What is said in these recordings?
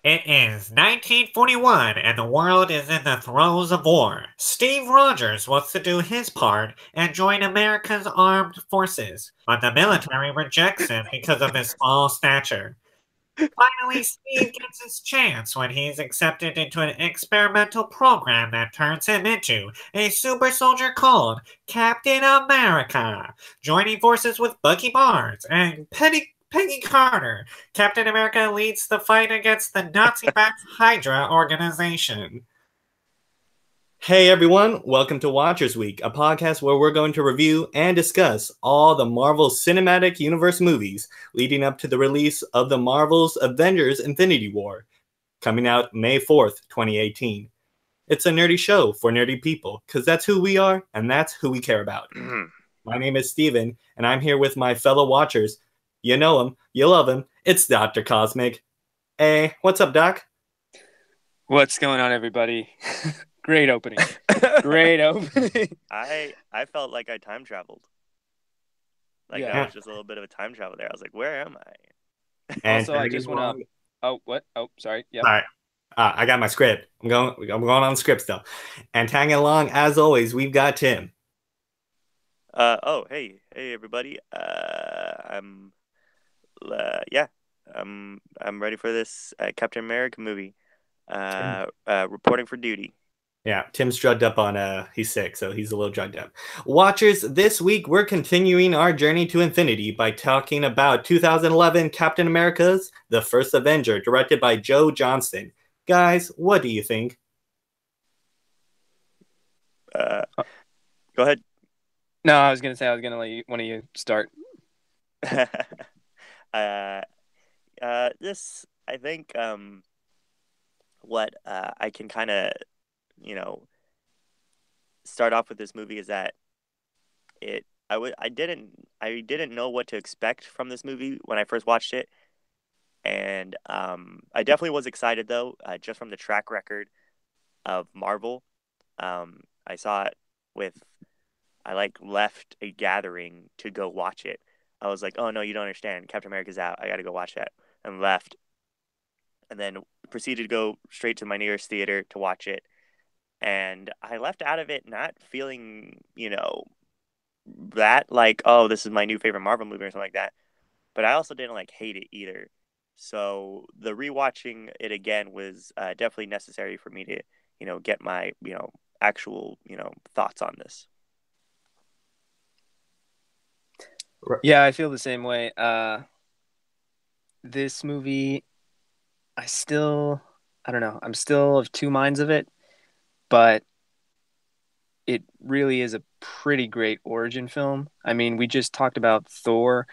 It is 1941 and the world is in the throes of war. Steve Rogers wants to do his part and join America's armed forces, but the military rejects him because of his small stature. Finally, Steve gets his chance when he's accepted into an experimental program that turns him into a super soldier called Captain America. Joining forces with Bucky Barnes and Peggy Carter, Captain America leads the fight against the Nazi-backed Hydra organization. Hey everyone, welcome to Watchers Week, a podcast where we're going to review and discuss all the Marvel Cinematic Universe movies leading up to the release of the Marvel's Avengers Infinity War, coming out May 4th, 2018. It's a nerdy show for nerdy people, because that's who we are and that's who we care about. My name is Steven, and I'm here with my fellow watchers. You know him, you love him, it's Dr. Cosmic. Hey, what's up, Doc? What's going on, everybody? Great opening. Great opening. I felt like I time traveled. Like Yeah. that was just a little bit of a time travel there. I was like, where am I? And Also, I just want to. Oh, what? Oh, sorry. Yeah. All right. I got my script. I'm going on the script still. And tagging along, as always, we've got Tim. Hey everybody. I'm ready for this Captain America movie. Reporting for duty. Yeah, Tim's drugged up on, he's sick, so he's a little drugged up. Watchers, this week we're continuing our journey to infinity by talking about 2011 Captain America's The First Avenger, directed by Joe Johnston. Guys, what do you think? Go ahead. No, I was going to say I was going to let one of you start. This, I think, what I can kind of, start off with this movie is that I didn't know what to expect from this movie when I first watched it, and I definitely was excited though, just from the track record of Marvel. I saw it I left a gathering to go watch it. I was like, oh no, you don't understand. Captain America's out. I got to go watch that, and left, and then proceeded to go straight to my nearest theater to watch it. And I left out of it not feeling, that like, oh, this is my new favorite Marvel movie or something like that. But I also didn't hate it either. So the rewatching it again was definitely necessary for me to, get my, actual, thoughts on this. Yeah, I feel the same way. This movie, I don't know. I'm still of two minds of it, but it really is a pretty great origin film. I mean, we just talked about Thor,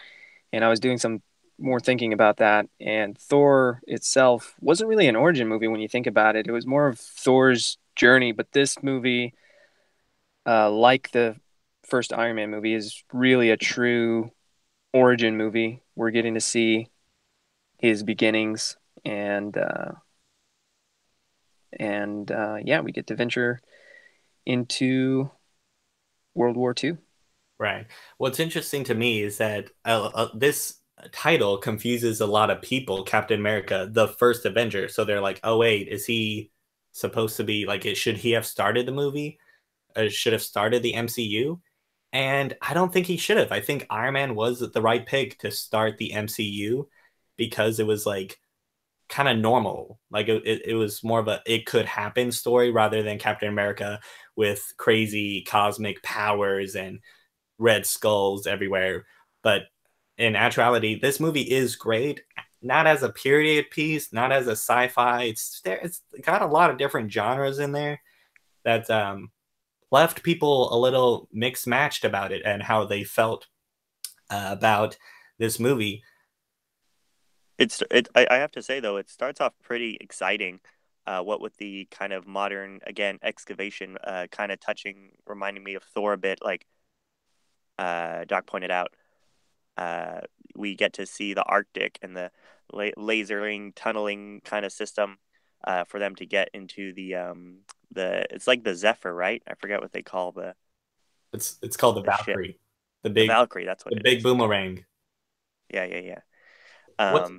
and I was doing some more thinking about that, and Thor itself wasn't really an origin movie when you think about it. It was more of Thor's journey, but this movie, like the first Iron Man movie, is really a true origin movie. We're getting to see his beginnings, and we get to venture into World War II. Right. What's interesting to me is that this title confuses a lot of people. Captain America, the First Avenger. So they're like, oh wait, is he supposed to be should he have started the movie? Should have started the MCU? And I don't think he should have. I think Iron Man was the right pick to start the MCU because it was kind of normal. It was more of a it could happen story rather than Captain America with crazy cosmic powers and red skulls everywhere. But in actuality, this movie is great. Not as a period piece, not as a sci-fi. It's got a lot of different genres in there that left people a little mixed matched about it and how they felt about this movie. I have to say though, it starts off pretty exciting. What with the kind of modern, again, excavation, kind of reminding me of Thor a bit, like Doc pointed out. We get to see the Arctic and the lasering tunneling kind of system. for them to get into it's like the Zephyr, right? I forget what they call It's called the the ship. Valkyrie, The Valkyrie, that's what the it big is. boomerang. Yeah, yeah, yeah. What's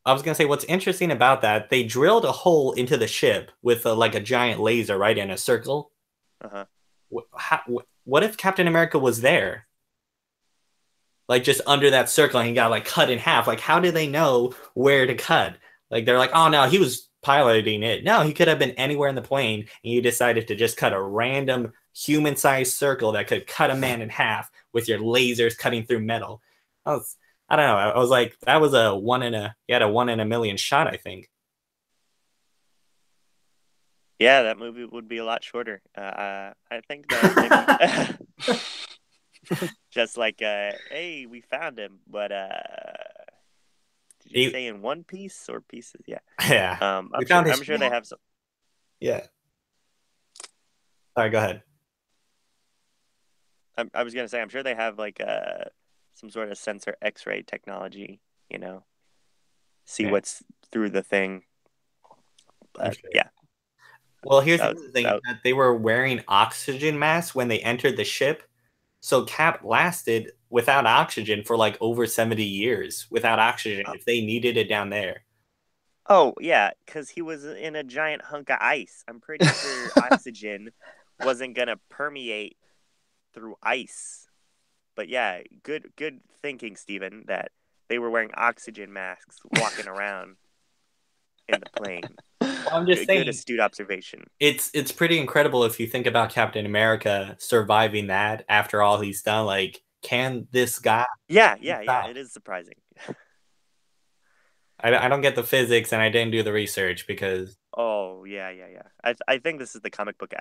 I was gonna say what's interesting about that? They drilled a hole into the ship with like a giant laser, right, in a circle. Uh-huh. What if Captain America was there, like just under that circle, and he got like cut in half? Like, how do they know where to cut? Like, they're like, oh no, he was piloting it. No, he could have been anywhere in the plane, and you decided to just cut a random human-sized circle that could cut a man in half with your lasers cutting through metal. I don't know. I was like, that was a you had a 1 in a million shot, I think. Yeah, that movie would be a lot shorter. I think that maybe just like, hey, we found him, but did you say in one piece or pieces? Yeah. Yeah. I'm sure they have some. Yeah. Sorry, go ahead. I was gonna say, I'm sure they have like some sort of sensor X-ray technology, see what's through the thing. But sure. yeah. Well, here's the thing: that they were wearing oxygen masks when they entered the ship, so Cap lasted without oxygen for like over 70 years without oxygen if they needed it down there. Oh yeah, because he was in a giant hunk of ice. I'm pretty sure oxygen wasn't gonna permeate through ice. But yeah, good thinking, Steven, that they were wearing oxygen masks walking around in the plane. Well, I'm just saying, good astute observation. It's pretty incredible if you think about Captain America surviving that after all he's done. Like, can this guy? Yeah, it is surprising. I don't get the physics, and I didn't do the research because. Oh yeah. I think this is the comic book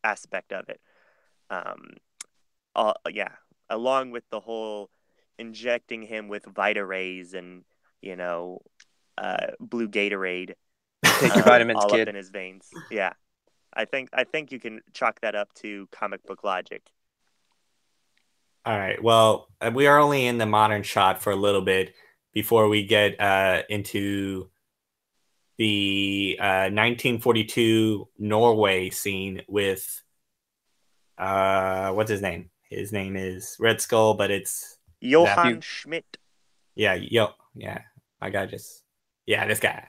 aspect of it. Yeah, along with the whole injecting him with Vita rays and blue Gatorade. Take your vitamins, all kid. up in his veins. Yeah, I think you can chalk that up to comic book logic. All right. Well, we are only in the modern shot for a little bit before we get into the 1942 Norway scene with what's his name? His name is Red Skull, but it's Johann Schmidt. Yeah, my guy this guy.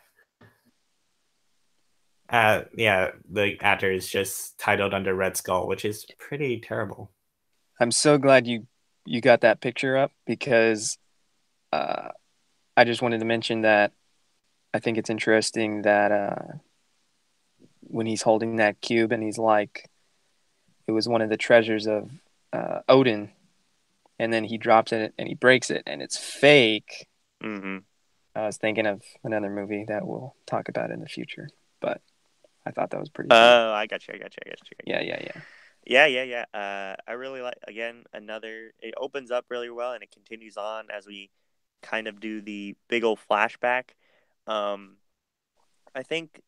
Yeah, the actor is just titled under Red Skull, which is pretty terrible. I'm so glad you got that picture up because I just wanted to mention that I think it's interesting that when he's holding that cube and he's like, it was one of the treasures of Odin, and then he drops it and he breaks it and it's fake. Mm-hmm. I was thinking of another movie that we'll talk about in the future, but I thought that was pretty. Oh, I got you. Yeah. I really like, again, it opens up really well and it continues on as we kind of do the big old flashback. I think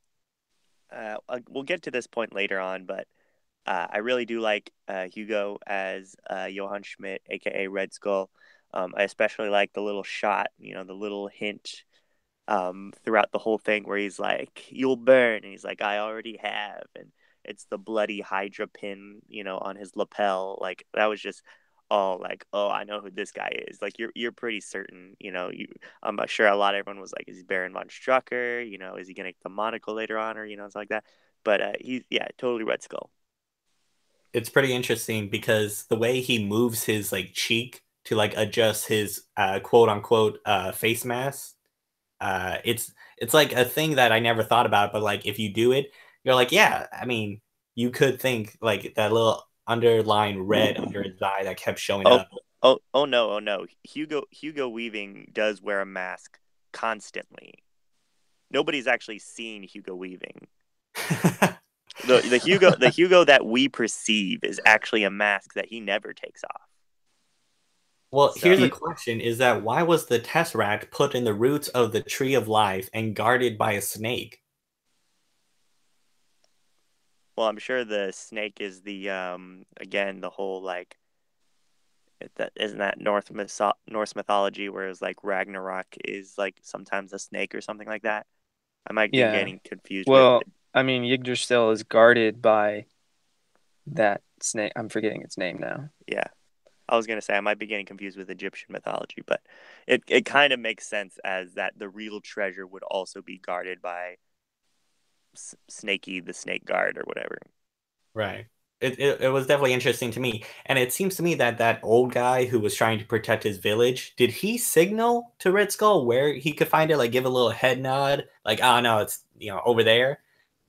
we'll get to this point later on, but I really do like Hugo as Johann Schmidt, aka Red Skull. I especially like the little shot, the little hint throughout the whole thing where he's like, "You'll burn," and he's like, "I already have," and it's the bloody Hydra pin, on his lapel. Like, that was just all like, "Oh, I know who this guy is." Like, you're pretty certain, I'm sure everyone was like, "Is he Baron von Strucker? Is he gonna get the monocle later on, or something like that?" But he's totally Red Skull. It's pretty interesting because the way he moves his like cheek to like adjust his quote unquote face mask, it's like a thing that I never thought about, but like if you do it, you're like, yeah, I mean, you could think like that little underlying red under his eye that kept showing up. Oh no. Hugo Weaving does wear a mask constantly. Nobody's actually seen Hugo Weaving. The Hugo that we perceive is actually a mask that he never takes off. Well, here's the question: is that why was the Tesseract put in the roots of the Tree of Life and guarded by a snake? Well, I'm sure the snake is the again, the whole like, isn't that Norse mythology where it's like Ragnarok is like sometimes a snake or something like that? I might be Yeah. getting confused with. Well, I mean, Yggdrasil is guarded by that snake. I'm forgetting its name now. Yeah, I was gonna say I might be getting confused with Egyptian mythology, but it kind of makes sense as that the real treasure would also be guarded by Snakey the snake guard or whatever. Right. It was definitely interesting to me. And it seems to me that that old guy who was trying to protect his village, did he signal to Red Skull where he could find it? Like give a little head nod? Like, oh no, it's over there?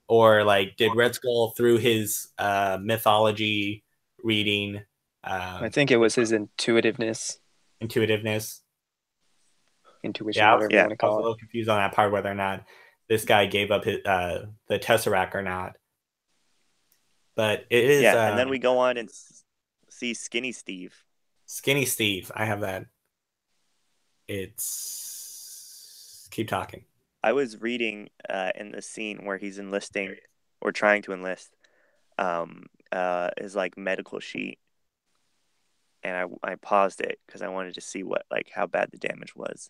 Or like did Red Skull through his mythology reading I think it was his intuitiveness, intuitiveness? intuition, Yeah, whatever you Yeah, want to I was a call it. little confused on that part whether or not this guy gave up his the Tesseract or not. But it is yeah, and then we go on and see Skinny Steve. Skinny Steve. I have that. It's keep talking. I was reading in the scene where he's enlisting or trying to enlist his like medical sheet, and I paused it because I wanted to see what like how bad the damage was.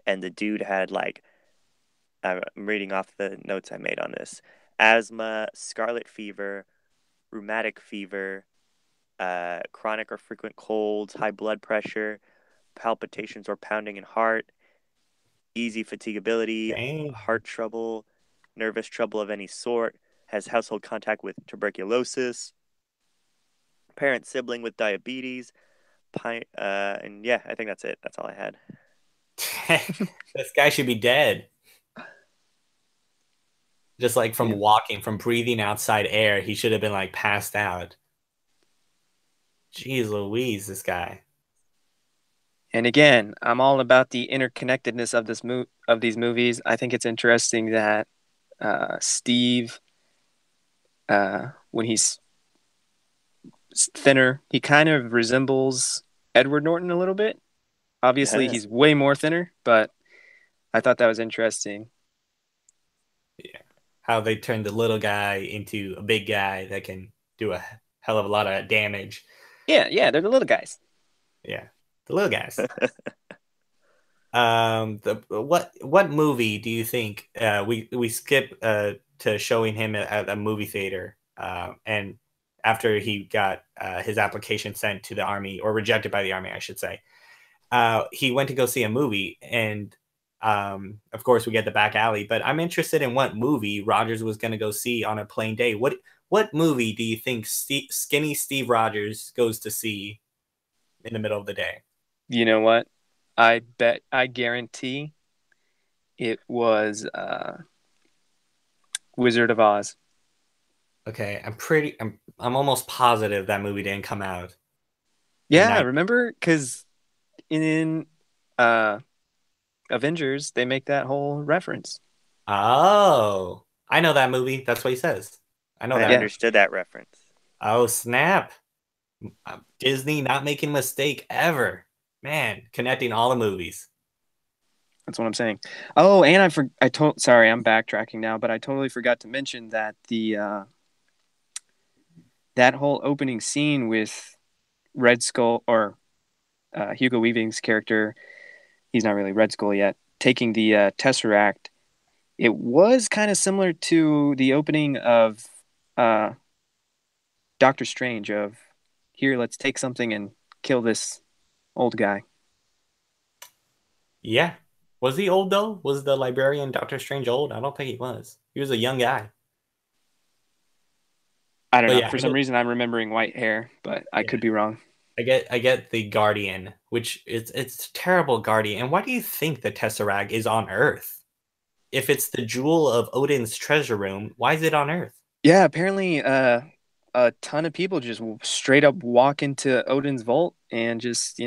And the dude had like I'm reading off the notes I made on this: asthma, scarlet fever, rheumatic fever, chronic or frequent colds, high blood pressure, palpitations or pounding in heart, easy fatigability, Dang. heart trouble, nervous trouble of any sort, has household contact with tuberculosis, parent sibling with diabetes, and yeah, I think that's it. That's all I had. This guy should be dead. Just like from Yeah. walking, from breathing outside air, he should have been like passed out. Jeez Louise, this guy. And again, I'm all about the interconnectedness of these movies. I think it's interesting that Steve, when he's thinner, he kind of resembles Edward Norton a little bit. Obviously, he's way more thinner, but I thought that was interesting. Yeah. How they turned the little guy into a big guy that can do a hell of a lot of damage. Yeah, they're the little guys. Yeah. The little guys. What movie do you think we skip to showing him at a movie theater and after he got his application sent to the army or rejected by the army, I should say. He went to go see a movie, and of course we get the back alley. But I'm interested in what movie Rogers was going to go see on a plain day. What movie do you think Skinny Steve Rogers goes to see in the middle of the day? You know what? I guarantee it was Wizard of Oz. Okay, I'm almost positive that movie didn't come out. Yeah, remember? Because in Avengers, they make that whole reference. Oh, I know that movie. That's what he says. I know I that. understood that reference. Oh, snap. Disney not making a mistake ever. Man, connecting all the movies. That's what I'm saying. Oh, and sorry, I'm backtracking now, but I totally forgot to mention that that whole opening scene with Red Skull or Hugo Weaving's character, he's not really Red Skull yet, taking the Tesseract. It was kind of similar to the opening of Doctor Strange of, here, let's take something and kill this old guy. Yeah. Was he old though? Was the librarian Doctor Strange old? I don't think he was. He was a young guy. I don't But know. yeah, For some reason, I'm remembering white hair, but I could be wrong. I get the Guardian, which it's terrible Guardian. And why do you think the Tesseract is on Earth? If it's the jewel of Odin's treasure room, why is it on Earth? Yeah, apparently a ton of people just straight up walk into Odin's vault and just,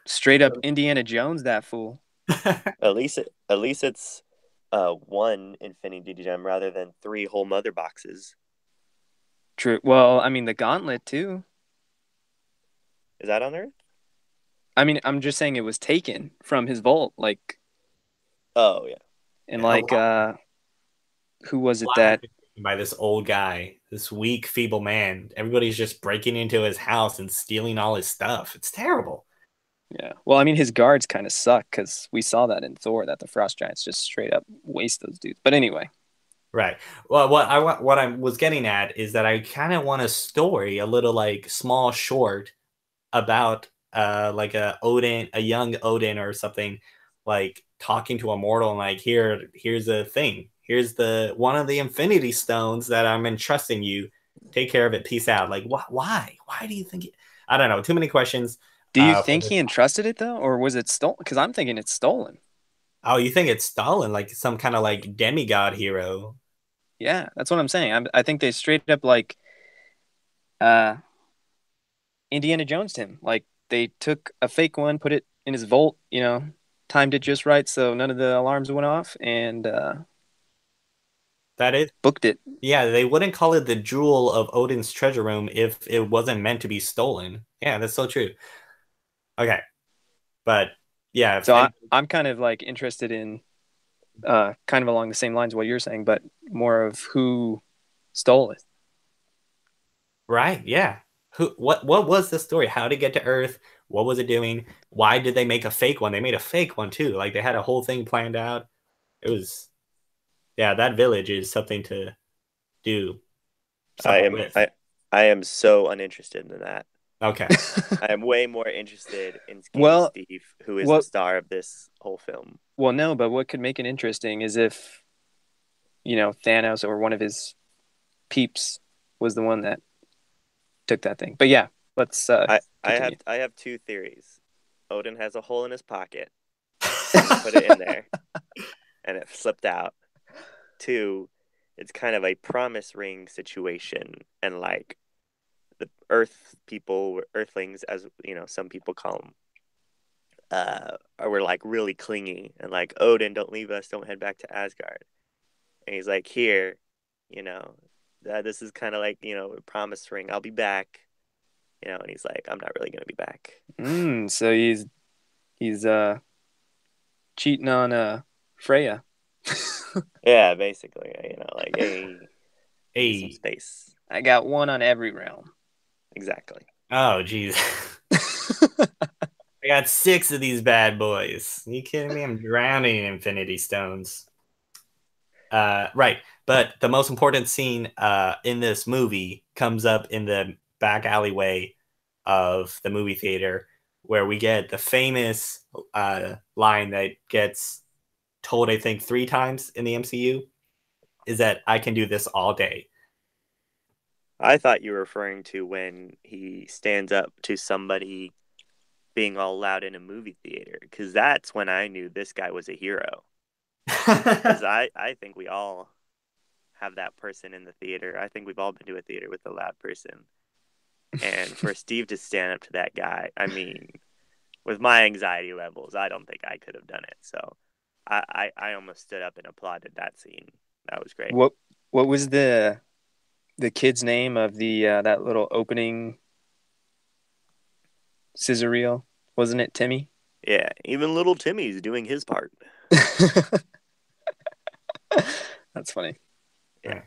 straight up Indiana Jones that fool. At least it's one Infinity Gem rather than three whole mother boxes. True. Well, I mean the gauntlet too. Is that on Earth? I mean, I'm just saying it was taken from his vault, like, Oh yeah. and Yeah, like who was it that? by this old guy, this weak, feeble man. Everybody's just breaking into his house and stealing all his stuff. It's terrible. Yeah. Well, I mean, his guards kind of suck because we saw that in Thor that the Frost Giants just straight up waste those dudes. But anyway, Right. Well, what I was getting at is that I kind of want a story, a little like small short about like a young Odin or something, like talking to a mortal and like here's a thing. Here's the one of the Infinity Stones that I'm entrusting you. Take care of it. Peace out. Like why? Why do you think I don't know. Too many questions. do you For think this. he entrusted it though, or was it stolen? Because I'm thinking it's stolen. Oh, you think it's Stalin, like some kind of like demigod hero? Yeah, that's what I'm saying. I think they straight up like uh Indiana Jones him. Like they took a fake one, put it in his vault, timed it just right so none of the alarms went off, and That is, booked it. yeah, they wouldn't call it the jewel of Odin's treasure room if it wasn't meant to be stolen. Yeah, that's so true. Okay, but yeah, So I'm kind of like interested in kind of along the same lines of what you're saying, but more of who stole it. right, yeah. What was the story? How did it get to Earth? What was it doing? Why did they make a fake one? They made a fake one too. Like they had a whole thing planned out. It was, yeah, that village is something to do I something am with. I am so uninterested in that. Okay. I am way more interested in Skinny Well, Steve, who is the what? star of this whole film. Well, no, but what could make it interesting is if Thanos or one of his peeps was the one that took that thing. But yeah, let's continue. I have two theories. Odin has a hole in his pocket and he put it in there and it slipped out. Two, it's kind of a promise ring situation and like the Earth people, Earthlings, as some people call them, were like really clingy and like Odin, don't leave us, don't head back to Asgard. And he's like, here, you know, this is kind of like a promise ring. I'll be back, and he's like, I'm not really gonna be back. So he's cheating on Freya. Yeah, basically, like hey, need some Hey. space. I got one on every realm. Exactly. Oh, geez. I got 6 of these bad boys. Are you kidding me? I'm drowning in Infinity Stones. Right. But the most important scene in this movie comes up in the back alleyway of the movie theater, where we get the famous line that gets told, I think, 3 times in the MCU, is that I can do this all day. I thought you were referring to when he stands up to somebody being all loud in a movie theater, because that's when I knew this guy was a hero. Because I think we all have that person in the theater. I think we've all been to a theater with a loud person. And for Steve to stand up to that guy, I mean, with my anxiety levels, I don't think I could have done it. So I almost stood up and applauded that scene. That was great. What was the kid's name of the that little opening scissor reel? Wasn't it Timmy? Yeah, even little Timmy's doing his part. That's funny. Yeah.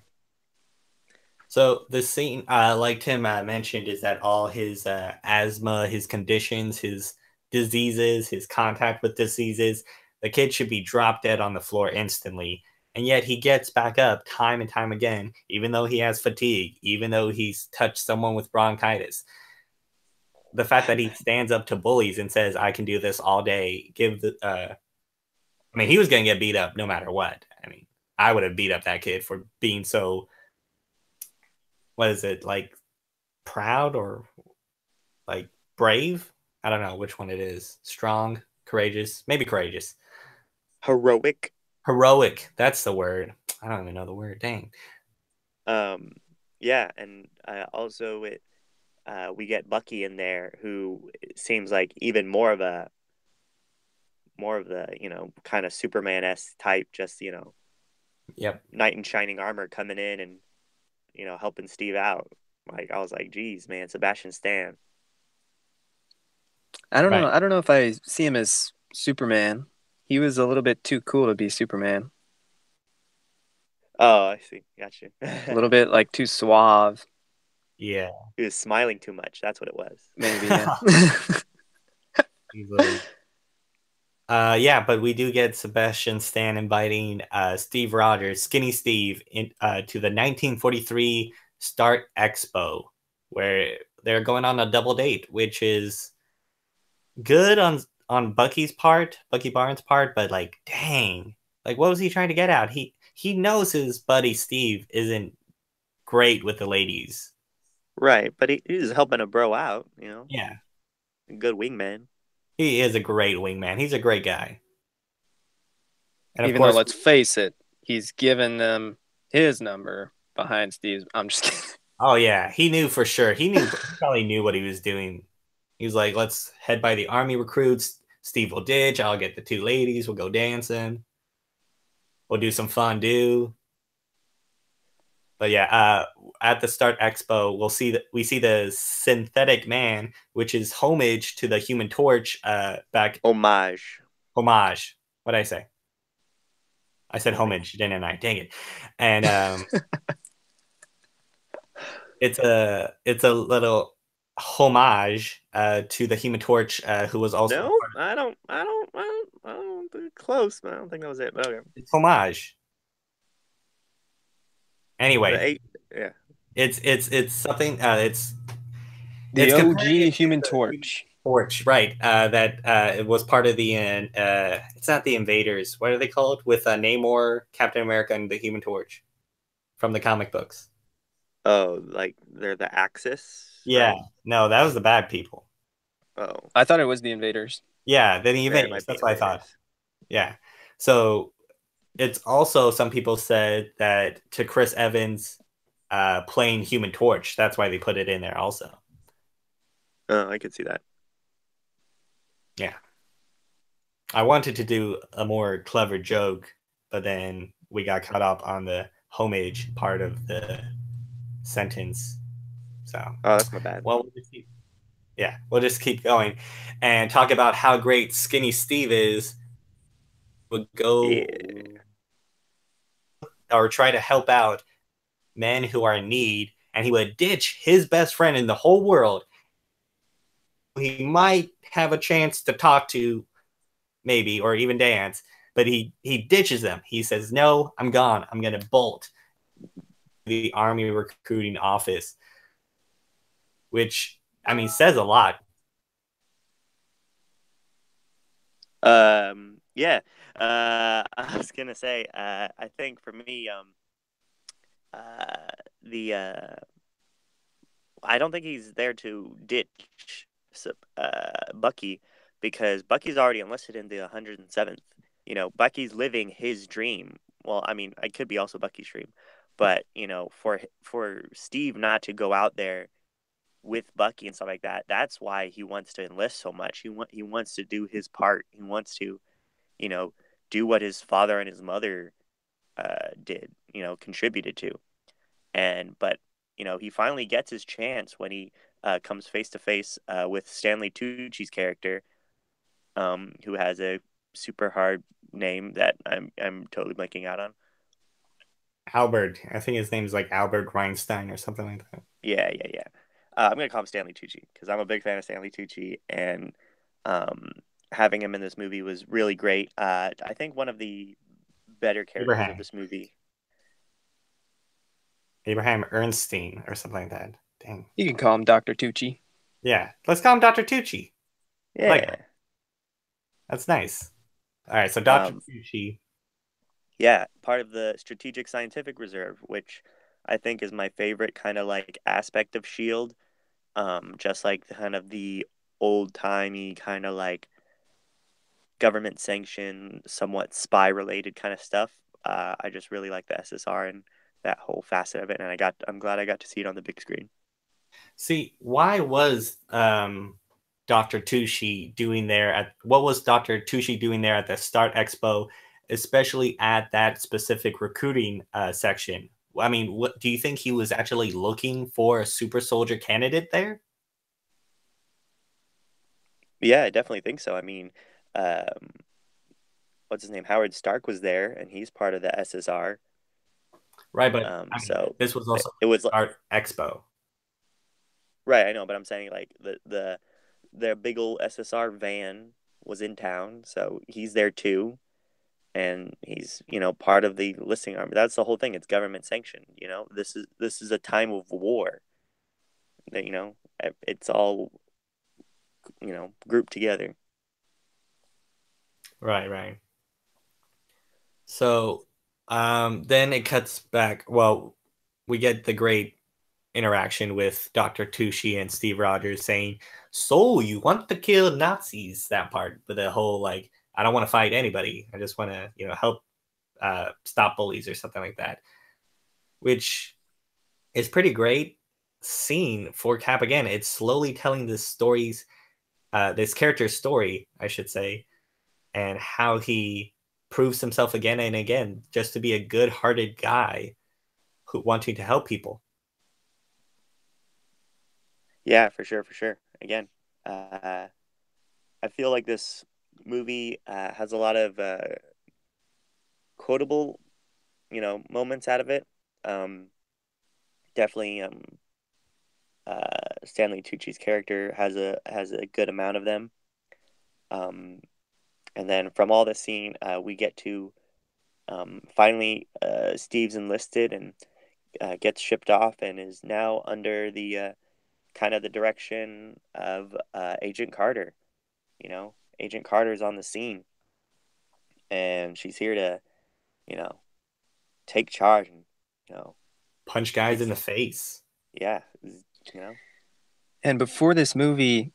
So the scene, like Tim mentioned, is that all his asthma, his conditions, his diseases, his contact with diseases, the kid should be dropped dead on the floor instantly. And yet he gets back up time and time again, even though he has fatigue, even though he's touched someone with bronchitis. The fact that he stands up to bullies and says, I can do this all day, I mean, he was going to get beat up no matter what. I mean, I would have beat up that kid for being so, what is it, like proud or like brave? I don't know which one it is. Strong, courageous, maybe courageous. Heroic. Heroic, that's the word. I don't even know the word. Dang. Yeah, and also we get Bucky in there, who seems like even more of the kind of Superman-esque type, just Yep. knight in shining armor coming in and helping Steve out. Like I was like, geez, man, Sebastian Stan. I don't know. Right. I don't know if I see him as Superman. He was a little bit too cool to be Superman. Oh, I see. Gotcha. A little bit like too suave, Yeah. He was smiling too much. That's what it was. maybe. Yeah. Easily. Yeah, but we do get Sebastian Stan inviting Steve Rogers, Skinny Steve, to the 1943 Start Expo, where they're going on a double date, which is good on Bucky Barnes' part, but like, dang, like, what was he trying to get out? He knows his buddy Steve isn't great with the ladies. Right, but he's helping a bro out, Yeah, a good wingman. he is a great wingman. He's a great guy, and of Even though, course, let's face it, he's given them his number behind Steve's. I'm just kidding. oh yeah, he knew for sure. He probably knew what he was doing. He was like, let's head by the army recruits. Steve will ditch. I'll get the two ladies. We'll go dancing. We'll do some fondue. But yeah, at the Start Expo, we see the synthetic man, which is homage to the Human Torch. Back Homage. homage. What did I say? I said homage, didn't I? Dang it! And it's a little homage to the Human Torch, who was also No, I don't think close, man. I don't think that was it. But okay. it's homage. The Anyway, eight, yeah. it's something. The It's OG compared to Human the Torch. Torch, right? That it was part of the. It's not the Invaders. What are they called? With Namor, Captain America, and the Human Torch from the comic books. Oh, like they're the Axis? Yeah, Right? no, that was the bad people. Oh, I thought it was the Invaders. Yeah, then the yeah, it Avengers. might be That's what I thought. Invaders. Yeah, so it's also some people said that to Chris Evans, playing Human Torch. That's why they put it in there also. Oh, I could see that. Yeah. I wanted to do a more clever joke, but then we got caught up on the homage part of the sentence. So, Oh, that's my bad. well, we'll just keep going and talk about how great Skinny Steve is. Would go Yeah. or try to help out men who are in need, and he would ditch his best friend in the whole world. He might have a chance to talk to, maybe, or even dance, but he ditches them. He says, "No, I'm gone. I'm gonna bolt." The army recruiting office, which I mean says a lot. Yeah. I was gonna say, I think for me, the I don't think he's there to ditch Bucky because Bucky's already enlisted in the 107th. Bucky's living his dream. Well, I mean, it could be also Bucky's dream, but for Steve not to go out there with Bucky and stuff like that, that's why he wants to enlist so much. He wants to do his part. He wants to, you know, do what his father and his mother did, contributed to. But he finally gets his chance when he comes face to face with Stanley Tucci's character, who has a super hard name that I'm totally blanking out on. Albert, I think his name's like Albert Reinstein or something like that. Yeah. I'm gonna call him Stanley Tucci because I'm a big fan of Stanley Tucci, and having him in this movie was really great. I think one of the better characters of this movie. Abraham Ernstein or something like that. Dang. You can call him Dr. Tucci. Yeah, let's call him Dr. Tucci. Yeah. Like, that's nice. All right, so Dr. Tucci. Yeah, part of the Strategic Scientific Reserve, which I think is my favorite kind of like aspect of SHIELD. Just like kind of the old timey kind of like government sanctioned, somewhat spy related kind of stuff. I just really like the SSR and that whole facet of it, and I'm glad I got to see it on the big screen. See, why was Dr. Tucci doing there at what was Dr. Tucci doing there at the Start Expo, especially at that specific recruiting section? I mean, what do you think he was actually looking for a super soldier candidate there? Yeah, I definitely think so. I mean, what's his name? Howard Stark was there, and he's part of the SSR. Right, but so this was also it was Start Expo. Right, I know, but I'm saying like the their big old SSR van was in town, so he's there too, and he's part of the listing army. That's the whole thing. It's government sanctioned. This is a time of war. That it's all grouped together. Right. So, then it cuts back. Well, we get the great interaction with Dr. Tucci and Steve Rogers saying, "So you want to kill Nazis?" That part, but the whole like, I don't want to fight anybody. I just want to, help stop bullies or something like that, which is pretty great scene for Cap. Again, it's slowly telling this character's story, I should say, and how he proves himself again and again just to be a good-hearted guy who wanting to help people. Yeah, for sure. Again, I feel like this movie has a lot of quotable, moments out of it. Definitely, Stanley Tucci's character has a good amount of them. And then from all this scene, we get to finally Steve's enlisted and gets shipped off and is now under the kind of the direction of Agent Carter. Agent Carter's on the scene, and she's here to, you know, take charge and, Punch guys in the face. yeah, you know. And before this movie,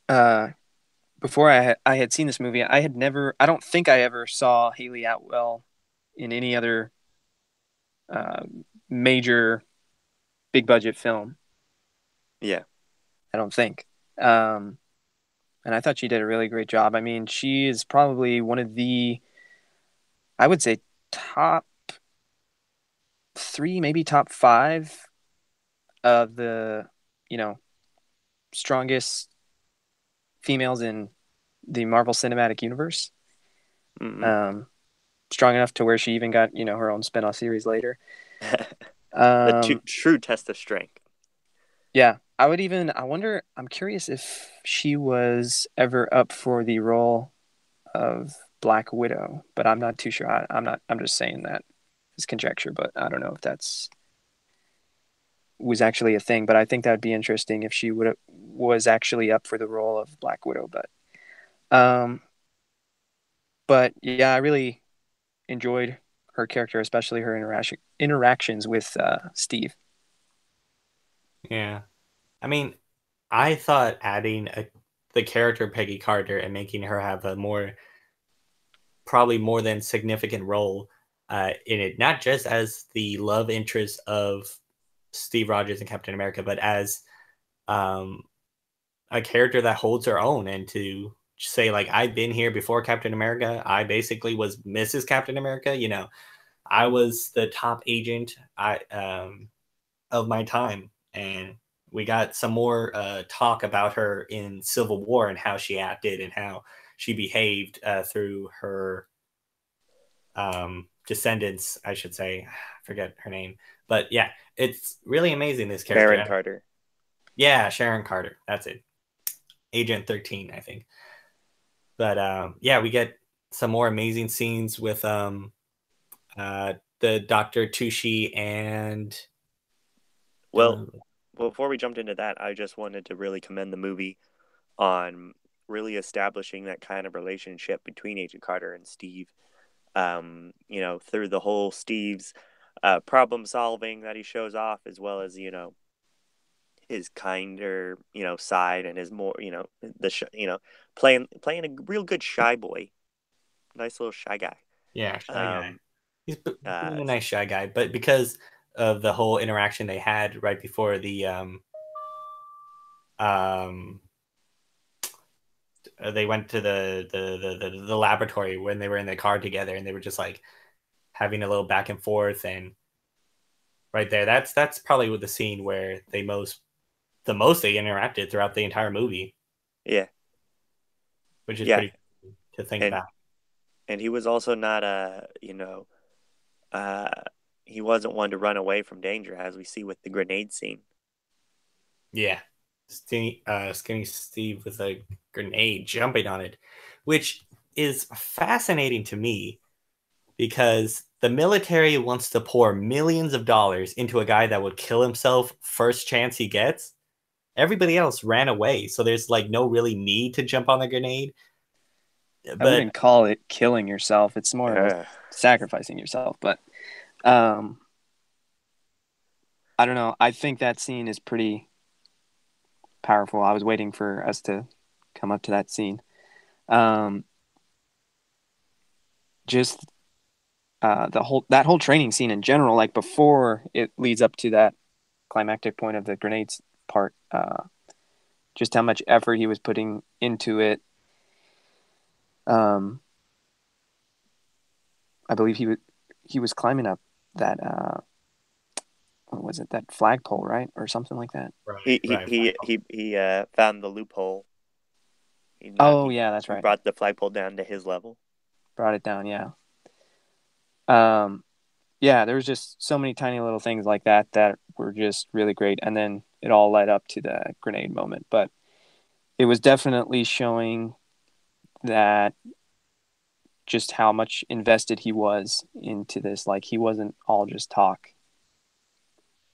before I had seen this movie, I don't think I ever saw Hayley Atwell in any other uh, major big budget film. Yeah. I don't think. And I thought she did a really great job. I mean, she is probably one of the, I would say, top 3, maybe top 5 of the, strongest females in the Marvel Cinematic Universe. Mm-hmm. Strong enough to where she even got, her own spinoff series later. The true test of strength. Yeah. I'm curious if she was ever up for the role of Black Widow, but I'm not too sure. I'm just saying that as conjecture, but I don't know if was actually a thing, but I think that would be interesting if she was actually up for the role of Black Widow, but yeah, I really enjoyed her character, especially her interactions with Steve. Yeah. I mean, I thought adding the character Peggy Carter and making her have a probably more than significant role in it, not just as the love interest of Steve Rogers and Captain America, but as a character that holds her own, and to say like, I've been here before Captain America. I basically was Mrs. Captain America. I was the top agent of my time, and we got some more talk about her in Civil War and how she acted and how she behaved through her descendants, I should say. I forget her name, but yeah, it's really amazing, this character. Sharon Carter. Yeah, Sharon Carter. That's it. Agent 13, I think. But yeah, we get some more amazing scenes with the Dr. Tucci and. Well, before we jumped into that, I just wanted to really commend the movie on really establishing that kind of relationship between Agent Carter and Steve. Through the whole Steve's problem solving that he shows off, as well as his kinder side, and his more playing a real good shy boy, nice little shy guy. Yeah, shy guy. He's being a nice shy guy, but because of the whole interaction they had right before the they went to the laboratory when they were in the car together, and they were just like having a little back and forth, and right there, that's probably with the scene where the most they interacted throughout the entire movie. Yeah, which is pretty to think about. And he was also not he wasn't one to run away from danger, as we see with the grenade scene. Yeah, Skinny Steve with a grenade jumping on it, which is fascinating to me because the military wants to pour millions of dollars into a guy that would kill himself first chance he gets. Everybody else ran away, so there's like no really need to jump on the grenade. I wouldn't call it killing yourself. It's more of a sacrificing yourself. But I don't know. I think that scene is pretty powerful. I was waiting for us to come up to that scene. Just that whole training scene in general, like before it leads up to that climactic point of the grenades part, just how much effort he was putting into it. I believe he was climbing up that what was it, that flagpole, right, or something like that. He found the loophole. Yeah, that's right. He brought the flagpole down to his level. Brought it down, yeah. Yeah, there was just so many tiny little things like that were just really great, and then it all led up to the grenade moment. But it was definitely showing that just how much invested he was into this. Like, he wasn't all just talk.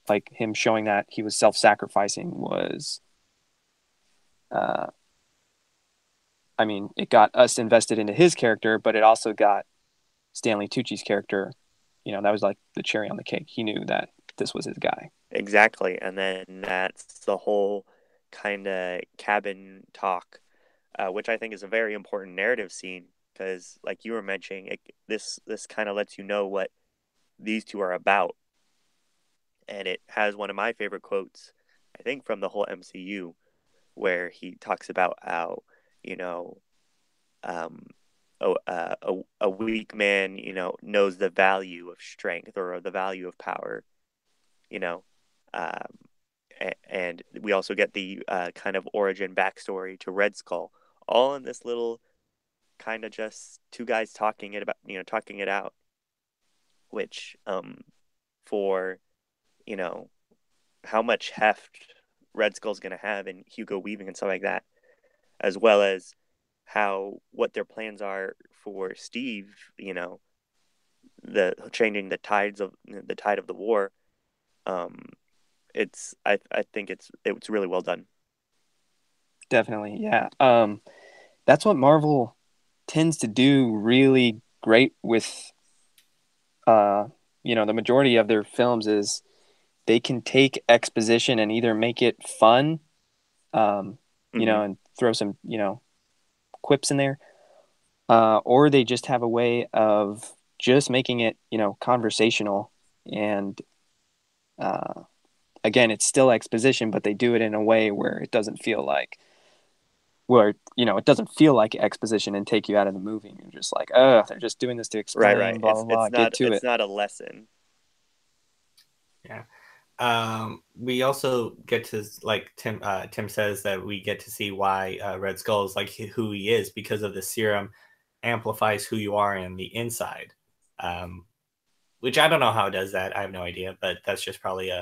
Like, him showing that he was self-sacrificing was, I mean, it got us invested into his character, but it also got Stanley Tucci's character, that was like the cherry on the cake. He knew that this was his guy. Exactly. And then that's the whole kind of cabin talk, which I think is a very important narrative scene because, like you were mentioning, this kind of lets you know what these two are about. And it has one of my favorite quotes, I think, from the whole MCU, where he talks about how, a weak man, knows the value of strength or the value of power, and we also get the kind of origin backstory to Red Skull, all in this little kind of just two guys talking it out, which for how much heft Red Skull's going to have in Hugo Weaving and stuff like that, as well as what their plans are for Steve, the changing the tide of the war. I think it's really well done. Definitely, yeah. That's what Marvel tends to do really great with, the majority of their films is they can take exposition and either make it fun, and throw some, quips in there, or they just have a way of just making it, conversational. And again, it's still exposition, but they do it in a way where it doesn't feel like exposition and take you out of the movie. And you're just like, oh, they're just doing this to explain, right. blah, blah, blah. Get to it. It's not a lesson. Yeah. We also get to, like Tim says, that we get to see why Red Skull is like who he is, because of the serum amplifies who you are in the inside, which I don't know how it does that. I have no idea, but that's just probably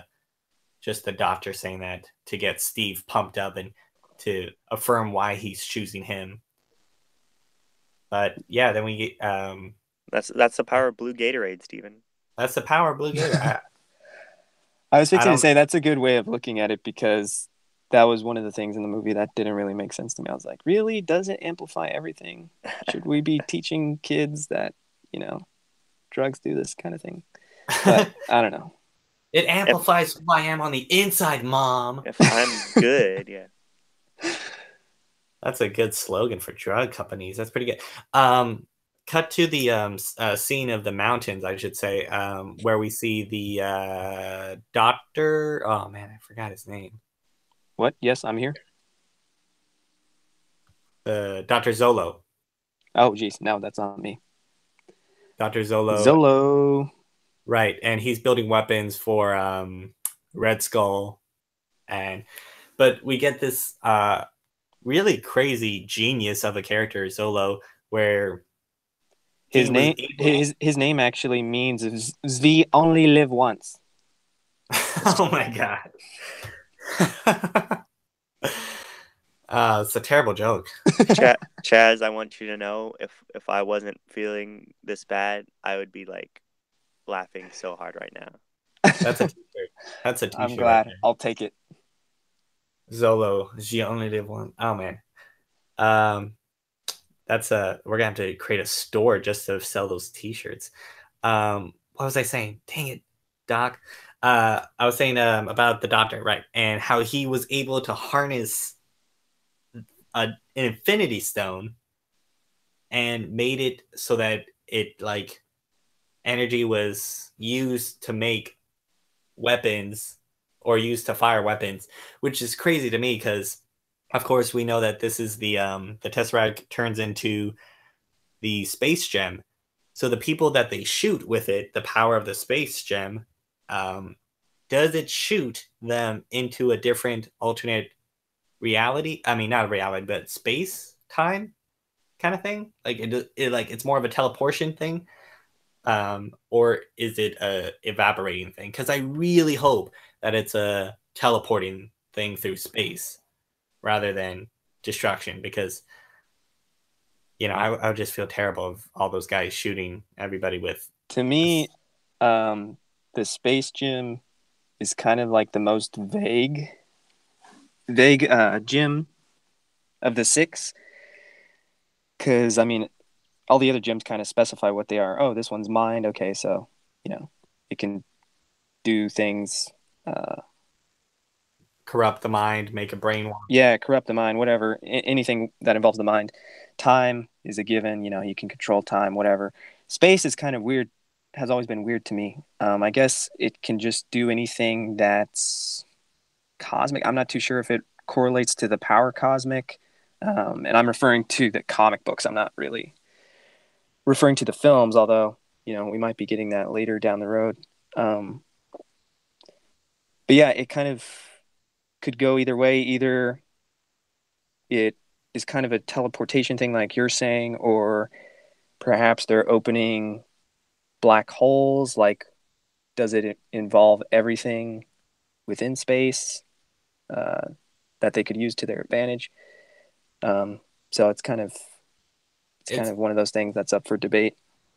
just the doctor saying that to get Steve pumped up and to affirm why he's choosing him. But yeah, then we get that's the power of blue Gatorade, Steven. That's the power of blue Gatorade. I was fixing to say that's a good way of looking at it, because that was one of the things in the movie that didn't really make sense to me. I was like, really? Does it amplify everything? Should we be teaching kids that, drugs do this kind of thing? But I don't know. It amplifies who I am on the inside, Mom. If I'm good, yeah. That's a good slogan for drug companies. That's pretty good. Cut to the scene of the mountains, I should say, where we see the doctor. Oh, man, I forgot his name. What? Yes, I'm here. Dr. Zolo. Oh, geez. No, that's not me. Dr. Zolo. Zolo. Right, and he's building weapons for Red Skull. But we get this really crazy genius of a character, Zolo, where his name actually means "we only live once." Oh my god. It's a terrible joke. Chaz, I want you to know if I wasn't feeling this bad, I would be like laughing so hard right now. That's a t-shirt. That's a t-shirt. I'm glad. I'll take it. Zolo, you only live one. Oh man. We're gonna have to create a store just to sell those t-shirts. What was I saying? Dang it, Doc. I was saying about the doctor, right? And how he was able to harness an infinity stone and made it so that it like energy was used to make weapons or used to fire weapons, which is crazy to me because of course we know that this is the Tesseract turns into the space gem. So the people that they shoot with it, the power of the space gem, does it shoot them into a different alternate reality? I mean, not a reality, but space time kind of thing. Like it's more of a teleportation thing, or is it a evaporating thing? Because I really hope that it's a teleporting thing through space rather than destruction. Because I would just feel terrible of all those guys shooting everybody with. To me, the space gym is kind of like the most vague gym of the six. Because, I mean, all the other gyms kind of specify what they are. Oh, this one's mind. Okay, so, it can do things. Corrupt the mind, make a brainwash. Yeah, corrupt the mind, whatever. Anything that involves the mind. Time is a given. You can control time, whatever. Space is kind of weird, has always been weird to me. I guess it can just do anything that's cosmic. I'm not too sure if it correlates to the power cosmic. And I'm referring to the comic books. I'm not really referring to the films, although, we might be getting that later down the road. But yeah, it kind of could go either way. Either it is kind of a teleportation thing like you're saying, or perhaps they're opening black holes. Like, does it involve everything within space that they could use to their advantage? So it's kind of one of those things that's up for debate.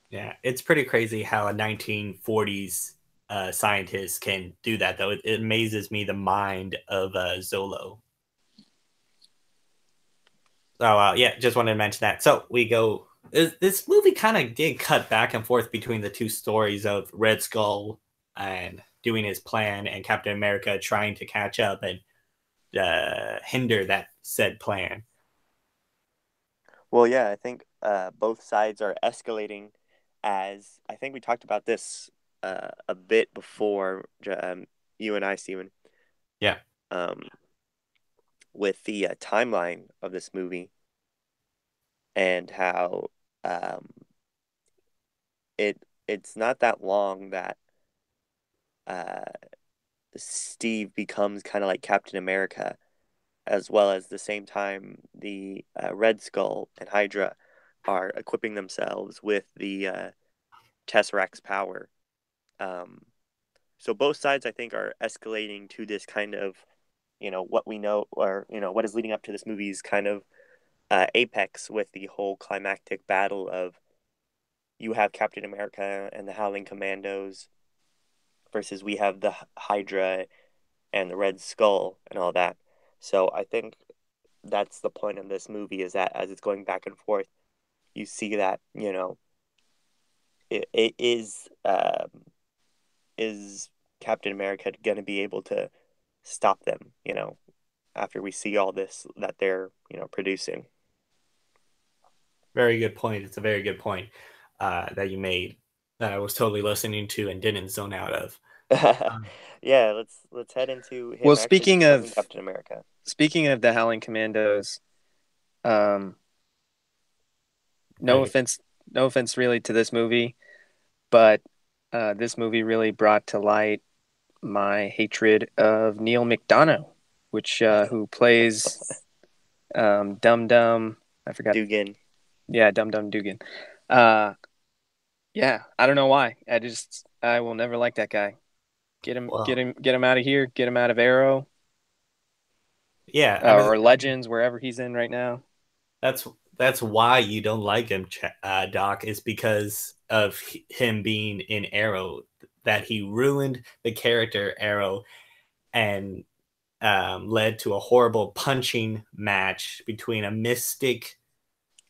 Yeah, it's pretty crazy how a 1940s scientist can do that, though. It amazes me the mind of Zolo. So, yeah, just wanted to mention that. So we go. This movie kind of did cut back and forth between the two stories of Red Skull and doing his plan and Captain America trying to catch up and hinder that said plan. Well, yeah, I think both sides are escalating, as I think we talked about this a bit before, you and I, Steven. Yeah. With the timeline of this movie and how it's not that long that Steve becomes kind of like Captain America, as well as the same time the Red Skull and Hydra are equipping themselves with the Tesseract's power. So both sides, I think, are escalating to this kind of, what we know, or, what is leading up to this movie's kind of apex with the whole climactic battle of you have Captain America and the Howling Commandos versus we have the Hydra and the Red Skull and all that. So I think that's the point of this movie, is that as it's going back and forth, you see that, it is Captain America going to be able to stop them, after we see all this that they're, producing. Very good point. It's a very good point that you made that I was totally listening to and didn't zone out of. Yeah, let's head into him. Well, speaking of Captain America, speaking of the Howling Commandos, no offense really to this movie, but this movie really brought to light my hatred of Neil McDonough, which who plays Dum Dum. I forgot. Dugan. Yeah, Dum Dum Dugan. Yeah, I don't know why. I will never like that guy. Get him out of here. Get him out of Arrow. Yeah, I mean, or Legends, wherever he's in right now. that's why you don't like him, Doc, is because of him being in Arrow. That he ruined the character Arrow and led to a horrible punching match between a mystic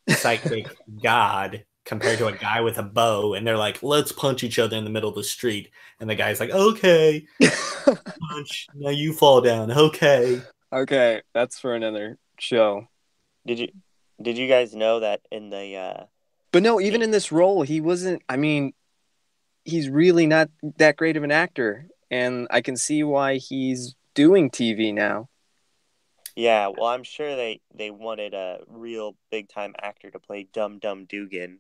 psychic god compared to a guy with a bow, and they're like, let's punch each other in the middle of the street, and the guy's like, okay, punch, now you fall down, okay. Okay, that's for another show. Did you did you guys know that in But no, even the in this role, he wasn't. I mean, he's really not that great of an actor, and I can see why he's doing TV now. yeah, well, I'm sure they wanted a real big time actor to play Dum Dum Dugan.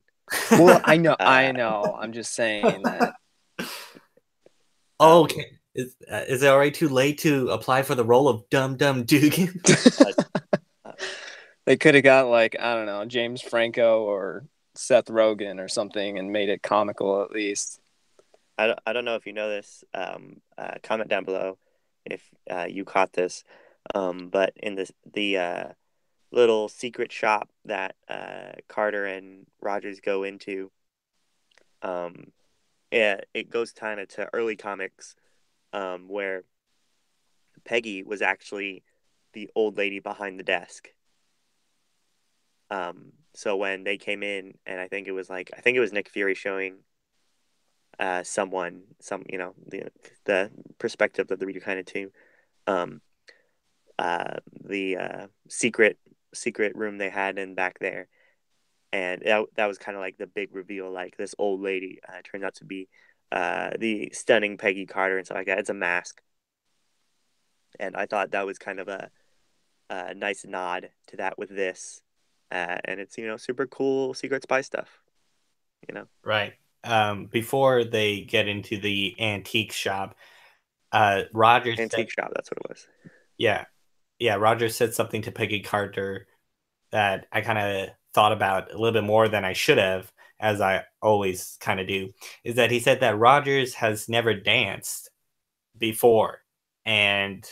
Well, I know, Uh, I'm just saying that. Oh, okay. Is it already too late to apply for the role of Dum Dum Dugan? but They could have got like, I don't know, James Franco or Seth Rogen or something and made it comical at least. I don't know if you know this. Comment down below if you caught this. But in the little secret shop that Carter and Rogers go into, um, yeah, it goes kind of to early comics, where Peggy was actually the old lady behind the desk. So when they came in, and I think it was Nick Fury showing the perspective of the reader kind of too. Um, the secret room they had in back there, and that was kind of like the big reveal. Like this old lady turns out to be the stunning Peggy Carter and stuff like that. It's a mask, and I thought that was kind of a nice nod to that with this, and it's super cool secret spy stuff. Right. Before they get into the antique shop, Roger said, Antique shop. That's what it was. yeah, yeah, Roger said something to Peggy Carter that I kind of thought about a little bit more than I should have, as I always kind of do, is that he said that Rogers has never danced before, and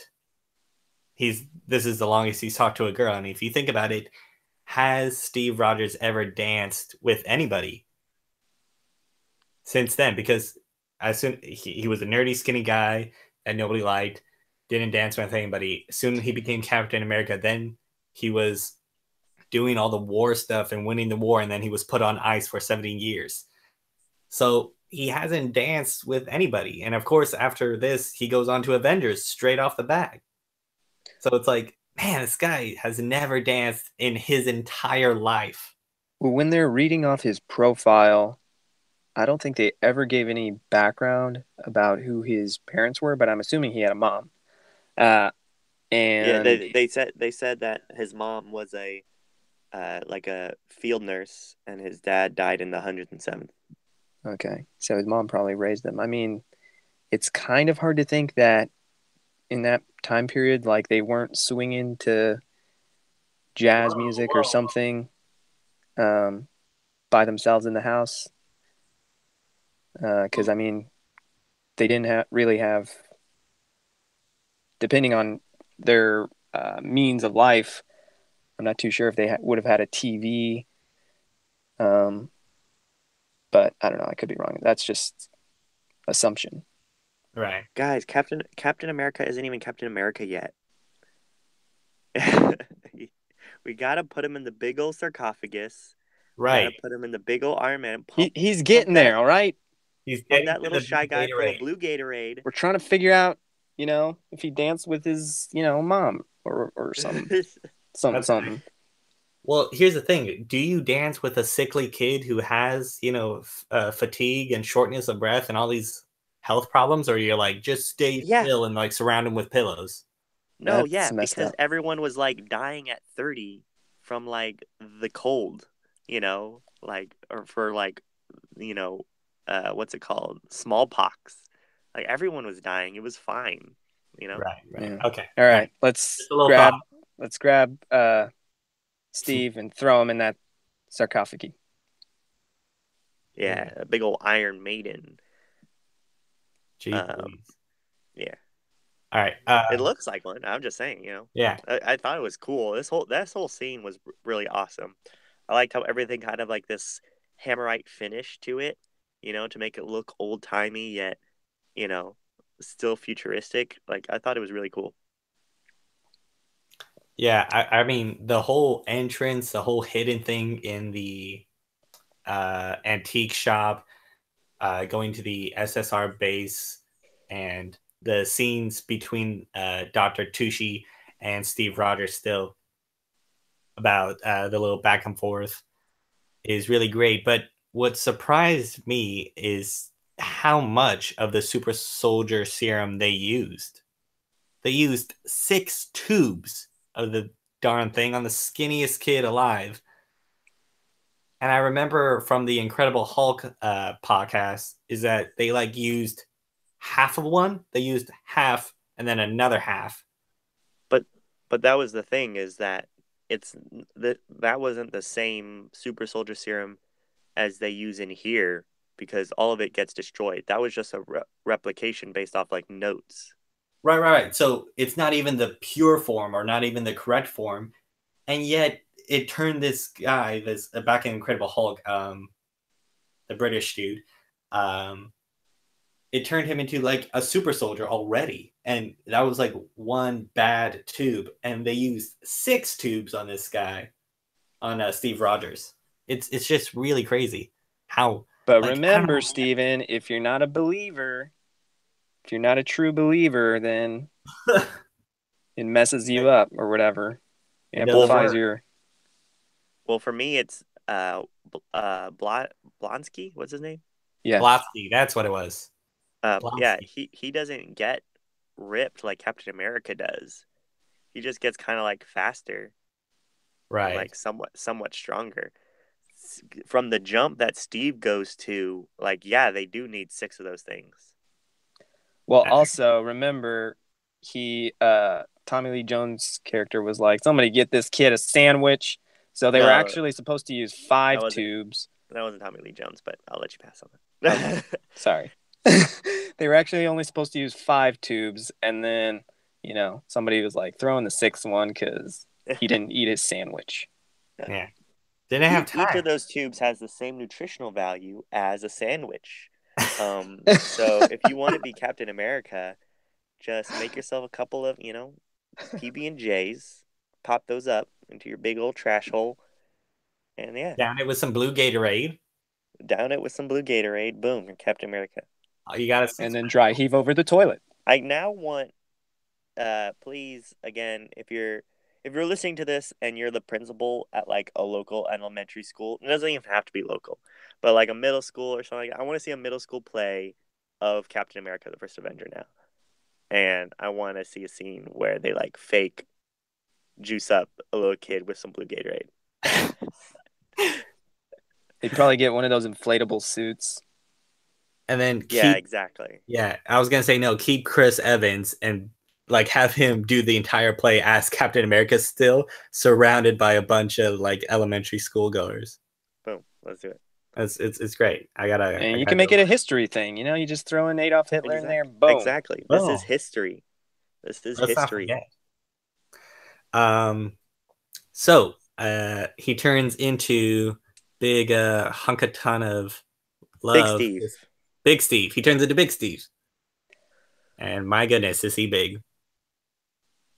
this is the longest he's talked to a girl. And if you think about it, has Steve Rogers ever danced with anybody since then? Because as soon he was a nerdy, skinny guy that nobody liked, didn't dance with anybody. Soon he became Captain America. Then he was doing all the war stuff and winning the war, and then he was put on ice for 17 years. So he hasn't danced with anybody. And of course, after this, he goes on to Avengers straight off the bat. So it's like, man, this guy has never danced in his entire life. Well, when they're reading off his profile, I don't think they ever gave any background about who his parents were, but I'm assuming he had a mom. Yeah, And they said that his mom was a like a field nurse, and his dad died in the 107th. okay, so his mom probably raised him. I mean, it's kind of hard to think that in that time period, like they weren't swinging to jazz music or something um, by themselves in the house. Because I mean, they didn't really have, depending on their means of life. I'm not too sure if they would have had a TV, um, but I don't know. I could be wrong. That's just assumption. Right. Guys, Captain America isn't even Captain America yet. We gotta put him in the big old sarcophagus. We Right. gotta put him in the big old Iron Man. He's getting there, all right? He's Pump getting that to little the shy guy full Gatorade. of blue Gatorade. We're trying to figure out, if he danced with his, mom or something. Well, here's the thing. Do you dance with a sickly kid who has, fatigue and shortness of breath and all these health problems, or you're like, just stay Yeah. still and like surround him with pillows? No, That's yeah, messed because up. everyone was like dying at 30 from like the cold, like or for like, what's it called? Smallpox. Like everyone was dying. It was fine, Right. Yeah. Okay. All right, let's Just a little grab thought. let's grab Steve and throw him in that sarcophagus. Yeah, a big old Iron Maiden. Jeez Um, Louise. yeah. All right. It looks like one. I'm just saying, Yeah. I thought it was cool. This whole scene was really awesome. I liked how everything kind of like this Hammerite finish to it, to make it look old timey yet, you know, still futuristic. Like I thought it was really cool. Yeah. I mean, the whole entrance, the whole hidden thing in the antique shop, going to the SSR base, and the scenes between Dr. Tucci and Steve Rogers still about the little back and forth is really great. But what surprised me is how much of the super soldier serum they used. They used 6 tubes of the darn thing on the skinniest kid alive. And I remember from the Incredible Hulk podcast is that they like used half of one. They used half and then another half. But that was the thing, is that that wasn't the same super soldier serum as they use in here, because all of it gets destroyed. That was just a replication based off like notes. Right. So it's not even the pure form or not even the correct form. And yet it turned this guy, this back in Incredible Hulk, the British dude, it turned him into like a super soldier already. And that was like one bad tube. And they used 6 tubes on this guy, on Steve Rogers. It's just really crazy how. But like, remember, Steven, if you're not a believer, if you're not a true believer, then it messes you up or whatever. It It doesn't amplifies work. your. Well, for me, it's Blonsky. What's his name? Yeah. Blonsky, that's what it was. Yeah, Blonsky. he doesn't get ripped like Captain America does. He just gets kind of like faster and Right. like somewhat stronger. From the jump that Steve goes to, like, yeah, they do need 6 of those things. Well, also remember, Tommy Lee Jones' character was like, "Somebody get this kid a sandwich." So they were No, actually supposed to use 5 tubes. That wasn't Tommy Lee Jones, but I'll let you pass on Okay. that. Sorry. They were actually only supposed to use 5 tubes, and then somebody was like throwing the 6th one because he didn't eat his sandwich. Yeah. Didn't have time. Each of those tubes has the same nutritional value as a sandwich. So if you want to be Captain America, just make yourself a couple of, PB&Js, pop those up into your big old trash hole, and yeah, Down it with some blue Gatorade. down it with some blue Gatorade. Boom, you're Captain America. You got to. And then dry heave over the toilet. I now want, please, again, if you're listening to this and you're the principal at like a local elementary school, it doesn't even have to be local, but like a middle school or something, I want to see a middle school play of Captain America: The First Avenger now. And I want to see a scene where they like fake juice up a little kid with some blue Gatorade. They'd probably get one of those inflatable suits. And then exactly. Yeah, I was gonna say no. Keep Chris Evans and like have him do the entire play as Captain America, still surrounded by a bunch of like elementary school goers. Boom, let's do it. It's great. And you can make it a history thing. You just throw in Adolf Hitler in there. Boom. Exactly. This is history. This is Let's history. Not forget. So he turns into big hunk a ton of love. Big Steve. He turns into Big Steve. And my goodness, is he big.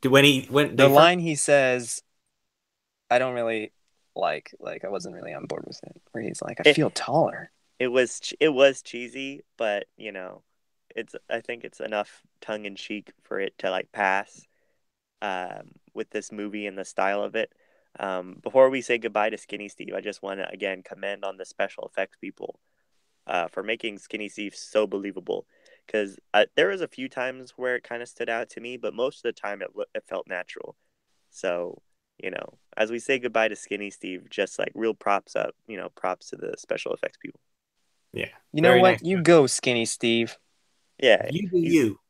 The line he says, I don't really like I wasn't really on board with it, where he's like, I feel taller. It was cheesy, but I think it's enough tongue in cheek for it to like pass with this movie and the style of it. Before we say goodbye to Skinny Steve, I just want to again commend on the special effects people for making Skinny Steve so believable. Because there was a few times where it kind of stood out to me, but most of the time it felt natural. So, as we say goodbye to Skinny Steve, just like real props up, props to the special effects people. Yeah. You know what? Nice. You go, Skinny Steve. Yeah. You do you.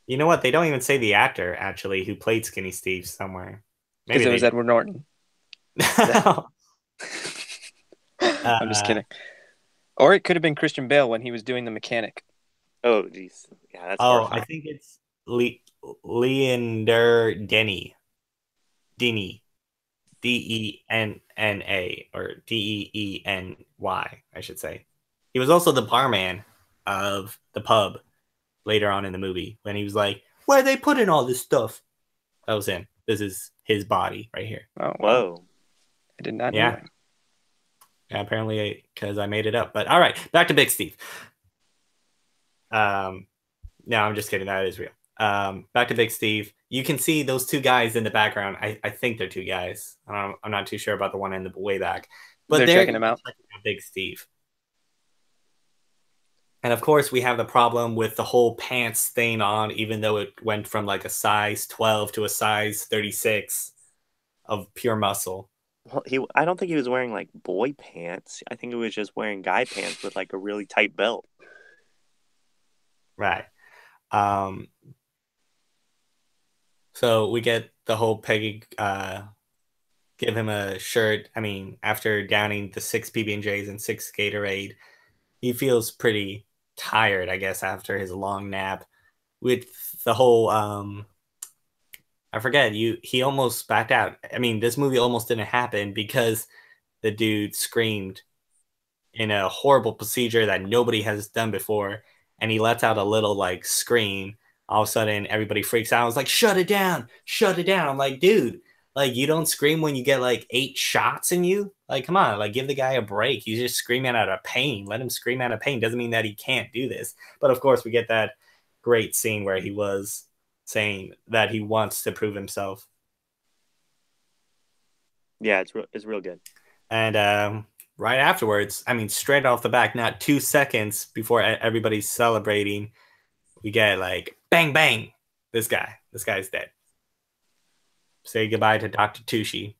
You know what? They don't even say the actor, actually, who played Skinny Steve somewhere. Because it was Edward Norton. I'm just kidding. Or it could have been Christian Bale when he was doing the mechanic. Oh, geez. Yeah, that's Oh, horrifying. I think it's Leander Denny, Denna or Deeny, I should say. He was also the barman of the pub later on in the movie when he was like, "Where are they putting all this stuff?" That was him. This is his body right here. Oh, wow. Whoa. I did not know Yeah. that. Yeah, apparently because I made it up. But all right, back to Big Steve. No, I'm just kidding. That is real. Back to Big Steve. You can see those two guys in the background. I think they're two guys. I'm not too sure about the one in the way back, but They're they're checking him out. Big Steve. And of course, we have the problem with the whole pants thing on, even though it went from like a size 12 to a size 36 of pure muscle. Well, I don't think he was wearing like boy pants. I think he was just wearing guy pants with like a really tight belt. Right. So we get the whole Peggy give him a shirt. I mean, after downing the 6 PB&Js and 6 Gatorade, he feels pretty tired, I guess, after his long nap. With the whole I forget, he almost backed out. I mean, this movie almost didn't happen because the dude screamed in a horrible procedure that nobody has done before, and he lets out a little like scream. All of a sudden, everybody freaks out. I was like, "Shut it down! Shut it down!" I'm like, "Dude, like you don't scream when you get like 8 shots in you. Like, come on, like give the guy a break. He's just screaming out of pain. Let him scream out of pain. Doesn't mean that he can't do this." But of course, we get that great scene where he was saying that he wants to prove himself. Yeah, it's real good. And right afterwards, I mean, straight off the back, not 2 seconds before everybody's celebrating, we get like bang bang. This guy's dead. Say goodbye to Dr. Tucci.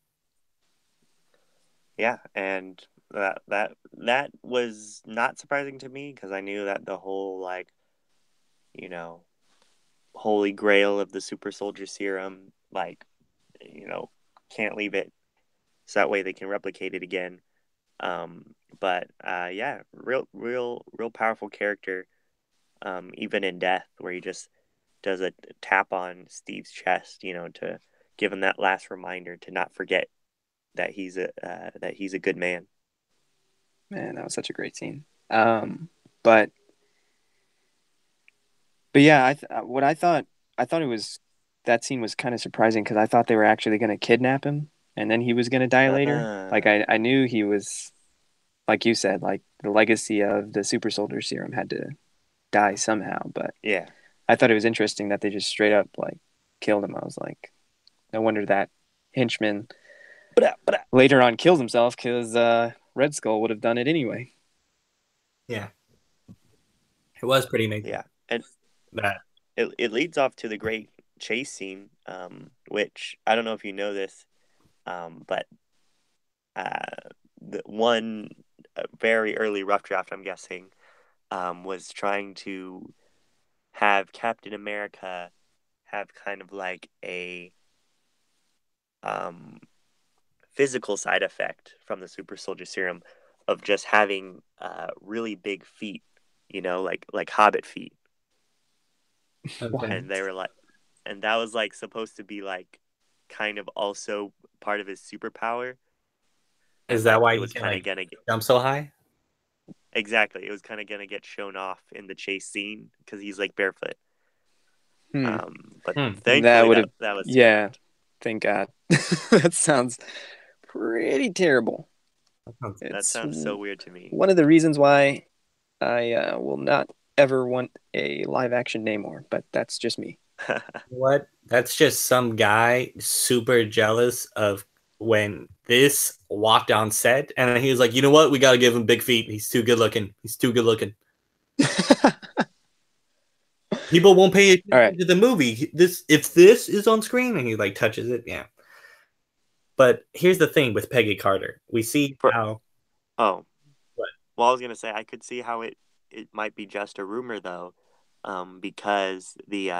Yeah, and that was not surprising to me because I knew that the whole like, you know, holy grail of the super soldier serum, like, you know, can't leave it so that way they can replicate it again. But yeah, real powerful character. Even in death, where he just does a tap on Steve's chest, you know, to give him that last reminder to not forget that he's a good man. Man, that was such a great scene. But yeah, I thought it was that scene was kind of surprising because I thought they were actually going to kidnap him and then he was going to die later. Like I knew he was, like you said, like the legacy of the super soldier serum had to die somehow. But Yeah, I thought it was interesting that they just straight up like killed him. I was like, no wonder that henchman later on kills himself because Red Skull would have done it anyway. Yeah, it was pretty amazing. yeah, and That it leads off to the great chase scene, which I don't know if you know this, but the one very early rough draft, I'm guessing, was trying to have Captain America have kind of like a um, physical side effect from the super soldier serum of just having really big feet, you know, like hobbit feet. okay. And they were like, and that was like supposed to be like kind of also part of his superpower. Is And that like why it you was can kind of like gonna get jump so high? exactly, it was kind of gonna get shown off in the chase scene because he's like barefoot. Hmm. But Hmm. That thankfully would have, that was yeah. scrapped. Thank God. That sounds pretty terrible. That It's sounds so weird to me. one of the reasons why I will not ever want a live action Namor, but that's just me. What? That's just some guy super jealous of when this walked on set, and he was like, "You know what? We got to give him big feet. He's too good looking. He's too good looking." People won't pay All attention right. to the movie. This if this is on screen, and he like touches it, yeah. But here's the thing with Peggy Carter. We see For, how oh, what? well, I was gonna say I could see how it might be just a rumor though, because the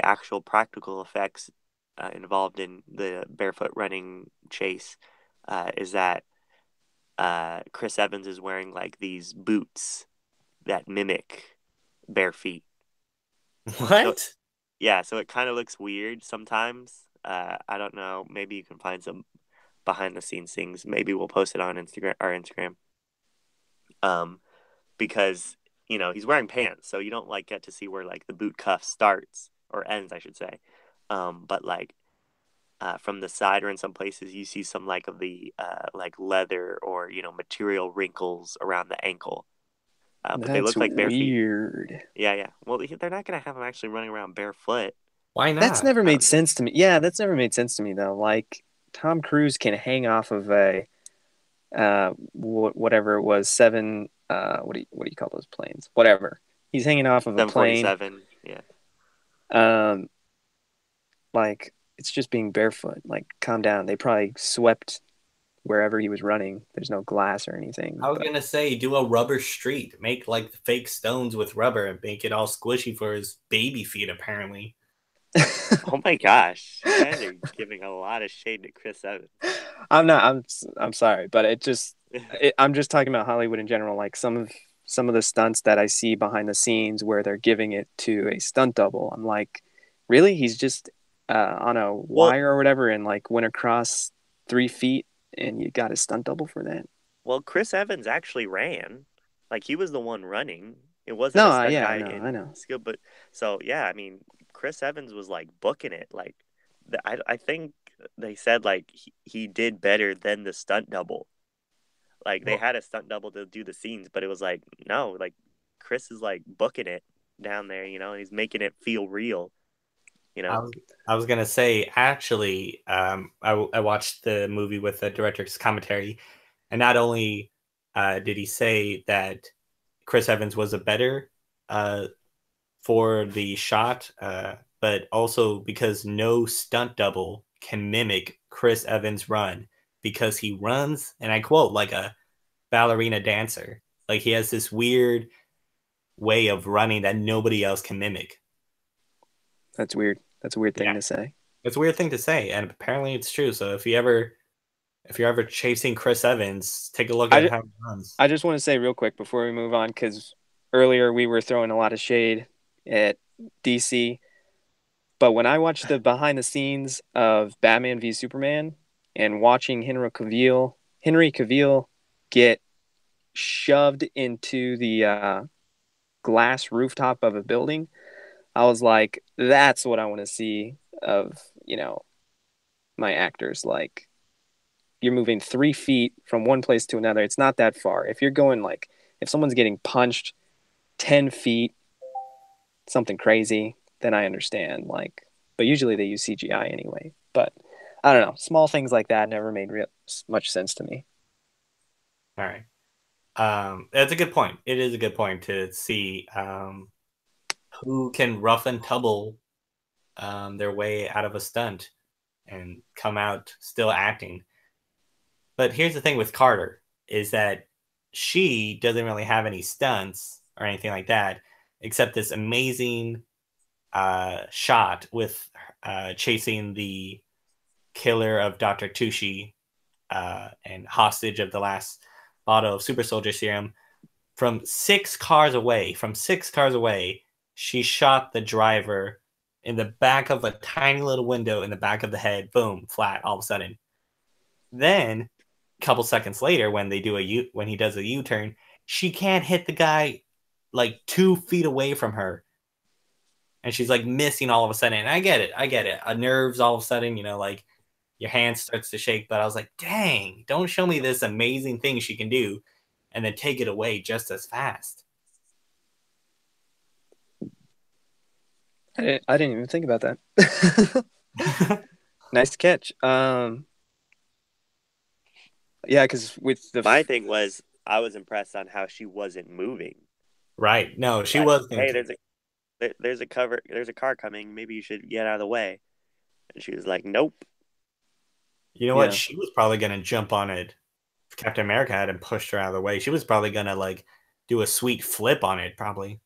actual practical effects involved in the barefoot running chase is that Chris Evans is wearing like these boots that mimic bare feet. So What? yeah, so it kind of looks weird sometimes. I don't know. Maybe you can find some behind the scenes things. Maybe we'll post it on Instagram. Um, because he's wearing pants, so you don't like get to see where like the boot cuff starts or ends, I should say. But like from the side or in some places, you see some like of the like leather or material wrinkles around the ankle. But they That's look like bare feet. weird. Yeah, yeah. Well, they're not gonna have him actually running around barefoot. Why That's not? never I made don't know. sense to me. Yeah, that's never made sense to me though. Like Tom Cruise can hang off of a whatever it was, seven what do you call those planes? Whatever. He's hanging off of a plane. 747. Yeah. Um like it's just being barefoot. Like calm down. They probably swept wherever he was running. There's no glass or anything, I was but gonna say do a rubber street, make like fake stones with rubber and make it all squishy for his baby feet. Apparently, Oh my gosh, you guys are giving a lot of shade to Chris Evans. I'm not. I'm sorry, but I'm just talking about Hollywood in general. Like some of the stunts that I see behind the scenes where they're giving it to a stunt double. I'm like, really? He's just on a Well, wire or whatever, and like went across 3 feet, and you got a stunt double for that? well, Chris Evans actually ran. Like he was the one running. It wasn't No, a stunt yeah, guy I in know. skill, but so yeah, I mean, Chris Evans was like booking it. Like, I think they said like he did better than the stunt double. Like they well, had a stunt double to do the scenes, but it was like no, like Chris is like booking it down there, and he's making it feel real, you I know. was I was gonna say actually, I watched the movie with the director's commentary, and not only did he say that Chris Evans was a better uh, for the shot, but also because no stunt double can mimic Chris Evans' run because he runs, and I quote, like a ballerina dancer. Like he has this weird way of running that nobody else can mimic. That's weird. That's a weird thing Yeah, to say. it's a weird thing to say, and apparently it's true. So if you're ever chasing Chris Evans, take a look I, at ju- how he runs. I just want to say real quick before we move on, because earlier we were throwing a lot of shade at DC. But when I watched the behind the scenes of Batman v Superman and watching Henry Cavill get shoved into the glass rooftop of a building, I was like, that's what I want to see of, my actors. Like, you're moving 3 feet from one place to another. It's not that far. If you're going like, if someone's getting punched 10 feet, something crazy, then I understand. Like, but usually they use CGI anyway. But I don't know. Small things like that never made much sense to me. All right. That's a good point. It is a good point to see who can rough and tumble their way out of a stunt and come out still acting. But here's the thing with Carter is that she doesn't really have any stunts or anything like that, except this amazing shot with chasing the killer of Dr. Tushi and hostage of the last bottle of super soldier serum from 6 cars away. From 6 cars away, she shot the driver in the back of a tiny little window in the back of the head. Boom, flat. All of a sudden. Then, a couple seconds later, when he does a U-turn, she can't hit the guy like 2 feet away from her, and she's like missing all of a sudden. And I get it. Nerves all of a sudden, like your hand starts to shake. But I was like, dang, don't show me this amazing thing she can do, and then take it away just as fast. I didn't even think about that. Nice catch. Yeah, because with the My thing was I was impressed on how she wasn't moving. Right. No, she Like, was hey, thinking. there's a car coming. Maybe you should get out of the way. And she was like, nope. You know what? yeah, She was probably gonna jump on it. If Captain America hadn't pushed her out of the way, she was probably gonna like do a sweet flip on it. Probably.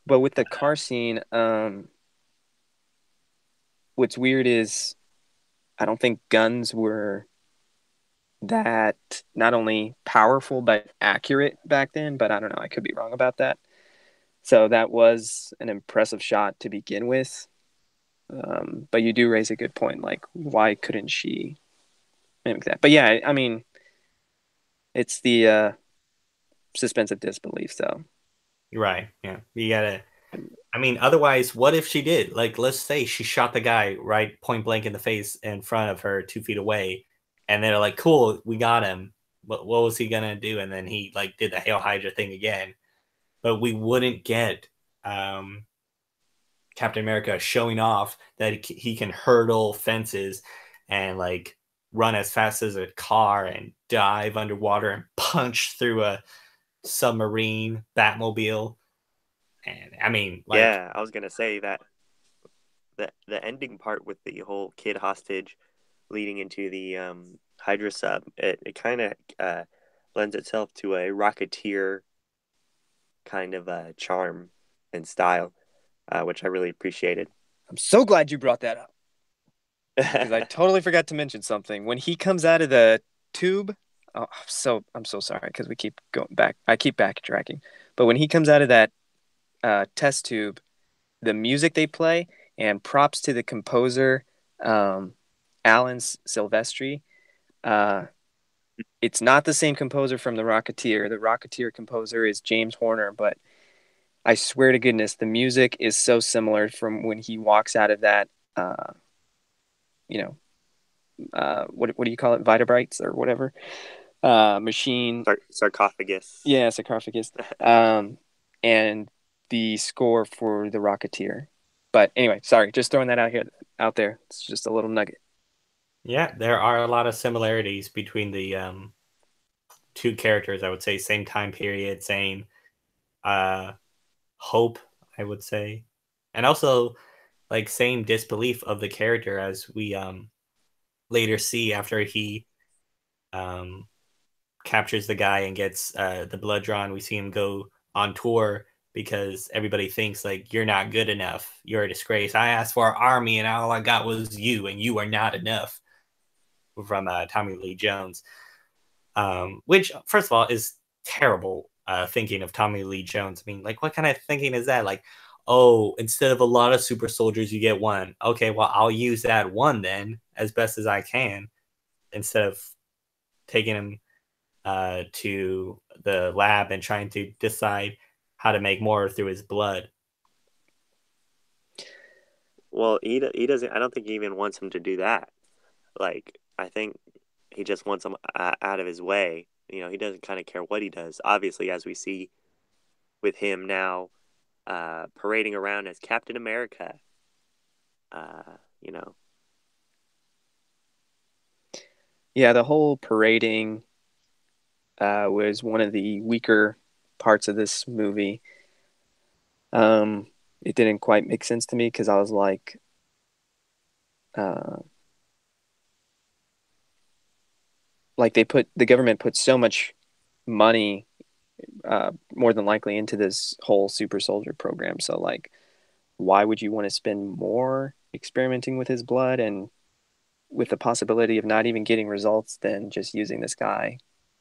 but with the car scene, what's weird is I don't think guns were that not only powerful but accurate back then, but I don't know, I could be wrong about that. So that was an impressive shot to begin with. But you do raise a good point, like why couldn't she mimic that? But yeah, I mean, it's the suspense of disbelief. So Right. Yeah. You gotta. I mean, otherwise, what if she did? Like, let's say she shot the guy right point blank in the face in front of her, 2 feet away, and they're like, "Cool, we got him." What was he gonna do? And then he like did the Hail Hydra thing again, but we wouldn't get Captain America showing off that he can hurdle fences and like run as fast as a car and dive underwater and punch through a submarine Batmobile. And I mean, like, Yeah, I was gonna say that the ending part with the whole kid hostage leading into the Hydra sub, it kind of lends itself to a Rocketeer kind of charm and style, which I really appreciated. I'm so glad you brought that up because I totally forgot to mention something. When he comes out of the tube, oh, I'm so sorry because we keep going back. I keep backtracking, but when he comes out of that test tube, the music they play, and props to the composer, Alan Silvestri. It's not the same composer from The Rocketeer. The Rocketeer composer is James Horner, but I swear to goodness, the music is so similar from when he walks out of that, you know, what do you call it, Vitabrites or whatever, machine. Sarcophagus. Yeah, sarcophagus. And the score for The Rocketeer. But anyway, sorry, just throwing that out there. It's just a little nugget. yeah, there are a lot of similarities between the two characters. I would say same time period, same hope, I would say, and also like same disbelief of the character as we later see after he um, captures the guy and gets the blood drawn. We see him go on tour because everybody thinks like you're not good enough, you're a disgrace. I asked for an army and all I got was you, and you are not enough. From Tommy Lee Jones, which first of all is terrible thinking of Tommy Lee Jones. I mean, like, what kind of thinking is that? Like, oh, instead of a lot of super soldiers, you get one. Okay, well, I'll use that one then as best as I can instead of taking him to the lab and trying to decide how to make more through his blood. Well, he doesn't. I don't think he even wants him to do that. Like, I think he just wants him out of his way. You know, he doesn't kind of care what he does. Obviously, as we see with him now, parading around as Captain America. You know. Yeah, the whole parading was one of the weaker parts of this movie. It didn't quite make sense to me because I was like, the government put so much money, more than likely, into this whole super soldier program. So like, why would you want to spend more experimenting with his blood and with the possibility of not even getting results than just using this guy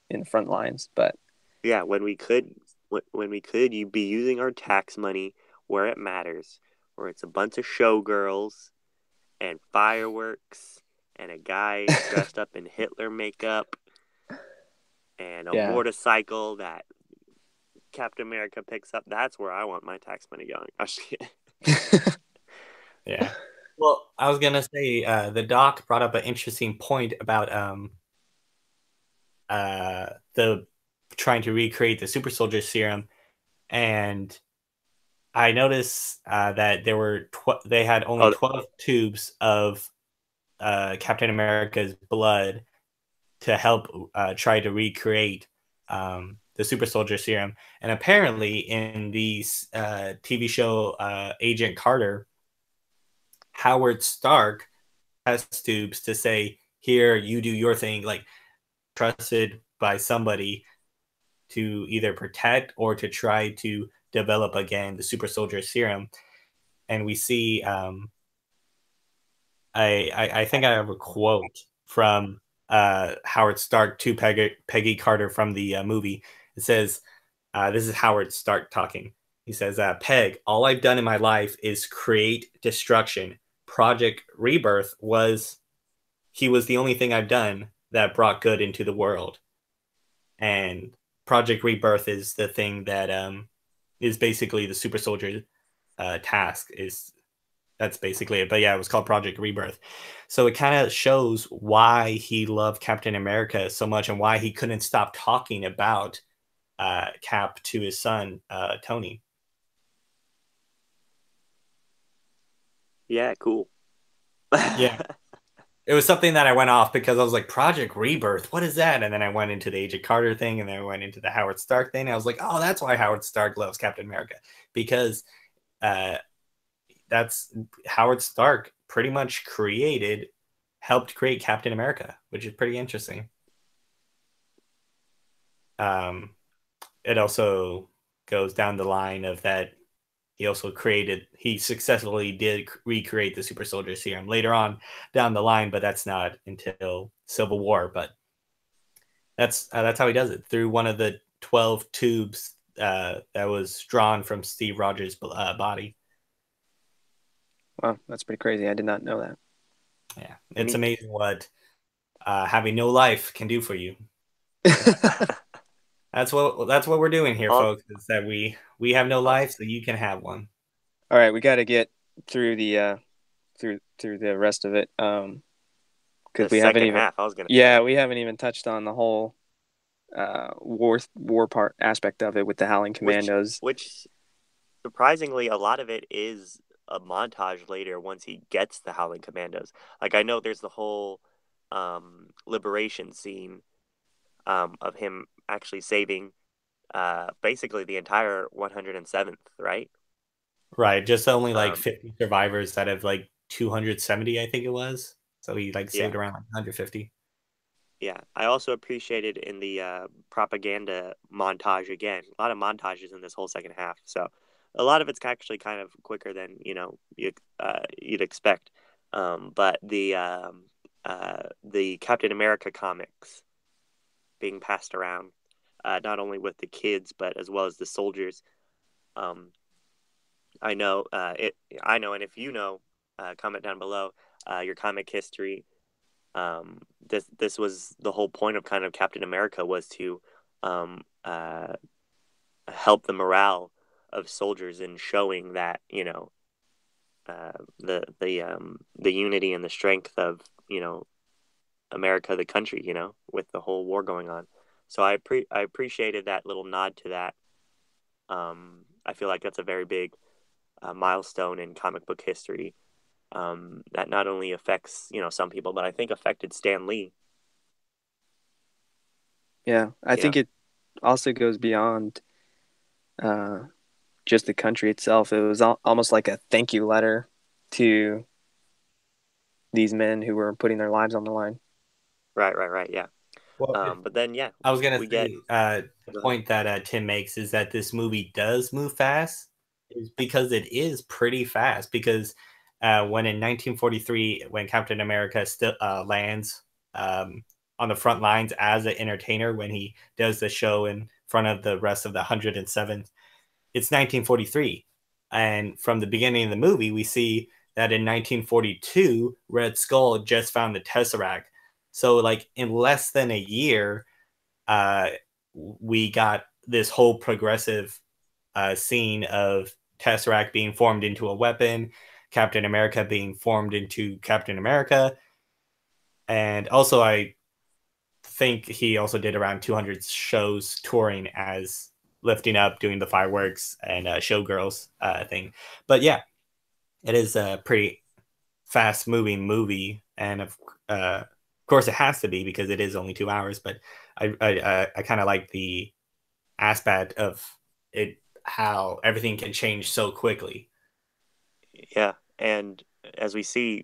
in the front lines? But yeah, when we could, you'd be using our tax money where it matters, where it's a bunch of showgirls and fireworks and a guy dressed up in Hitler makeup and a motorcycle that Captain America picks up. That's where I want my tax money going. Yeah. Well, I was gonna say the doc brought up an interesting point about the trying to recreate the super soldier serum, and I noticed that they had only 12 tubes of Captain America's blood to help try to recreate the super soldier serum. And apparently in the TV show Agent Carter, Howard Stark has tubes to say, here, you do your thing, like trusted by somebody to either protect or to try to develop again the super soldier serum. And we see I think I have a quote from Howard Stark to Peggy Carter from the movie. It says, this is Howard Stark talking. He says, Peg, all I've done in my life is create destruction. Project Rebirth was the only thing I've done that brought good into the world. And Project Rebirth is the thing that is basically the super soldier task. That's basically it. But yeah, it was called Project Rebirth. So it kind of shows why he loved Captain America so much and why he couldn't stop talking about Cap to his son, Tony. Yeah, cool. Yeah. It was something that I went off because I was like, Project Rebirth, what is that? And then I went into the Agent Carter thing, and then I went into the Howard Stark thing. And I was like, oh, that's why Howard Stark loves Captain America, because that's Howard Stark pretty much helped create Captain America, which is pretty interesting. It also goes down the line of that he successfully did recreate the super soldier serum later on down the line, but that's not until Civil War. But that's how he does it, through one of the 12 tubes that was drawn from Steve Rogers' body. Wow, that's pretty crazy. I did not know that. Yeah, it's amazing what having no life can do for you. That's what we're doing here, folks. Is that we have no life, so you can have one. All right, we got to get through the through the rest of it, because we haven't even. We haven't even touched on the whole war part aspect of it with the Howling Commandos. Which surprisingly, a lot of it is a montage later once he gets the Howling Commandos. Like, I know there's the whole liberation scene of him actually saving basically the entire 107th, right? Right, just only like 50 survivors out of like 270, I think it was. So he saved around like 150. Yeah, I also appreciated in the propaganda montage again. A lot of montages in this whole second half, so a lot of it's actually kind of quicker than you'd expect. But the Captain America comics being passed around, not only with the kids but as well as the soldiers. I know, and if you know, comment down below your comic history. This was the whole point of kind of Captain America, was to help the morale of soldiers in showing that the unity and the strength of America, the country, with the whole war going on. So I appreciated that little nod to that. I feel like that's a very big milestone in comic book history. That not only affects some people, but I think affected Stan Lee. Yeah, I think it also goes beyond just the country itself. It was almost like a thank you letter to these men who were putting their lives on the line. Right, yeah. Well, but then, I was gonna say the point that Tim makes is that this movie does move fast, is because it is pretty fast. Because when in 1943, when Captain America still lands on the front lines as an entertainer, when he does the show in front of the rest of the 107th, it's 1943. And from the beginning of the movie, we see that in 1942, Red Skull just found the Tesseract. So, like, in less than a year, we got this whole progressive scene of Tesseract being formed into a weapon, Captain America being formed into Captain America. And also, I think he also did around 200 shows touring as lifting up, doing the fireworks and showgirls thing. But yeah, it is a pretty fast moving movie. And of course, it has to be because it is only 2 hours. But I kind of like the aspect of it, how everything can change so quickly. Yeah, and as we see,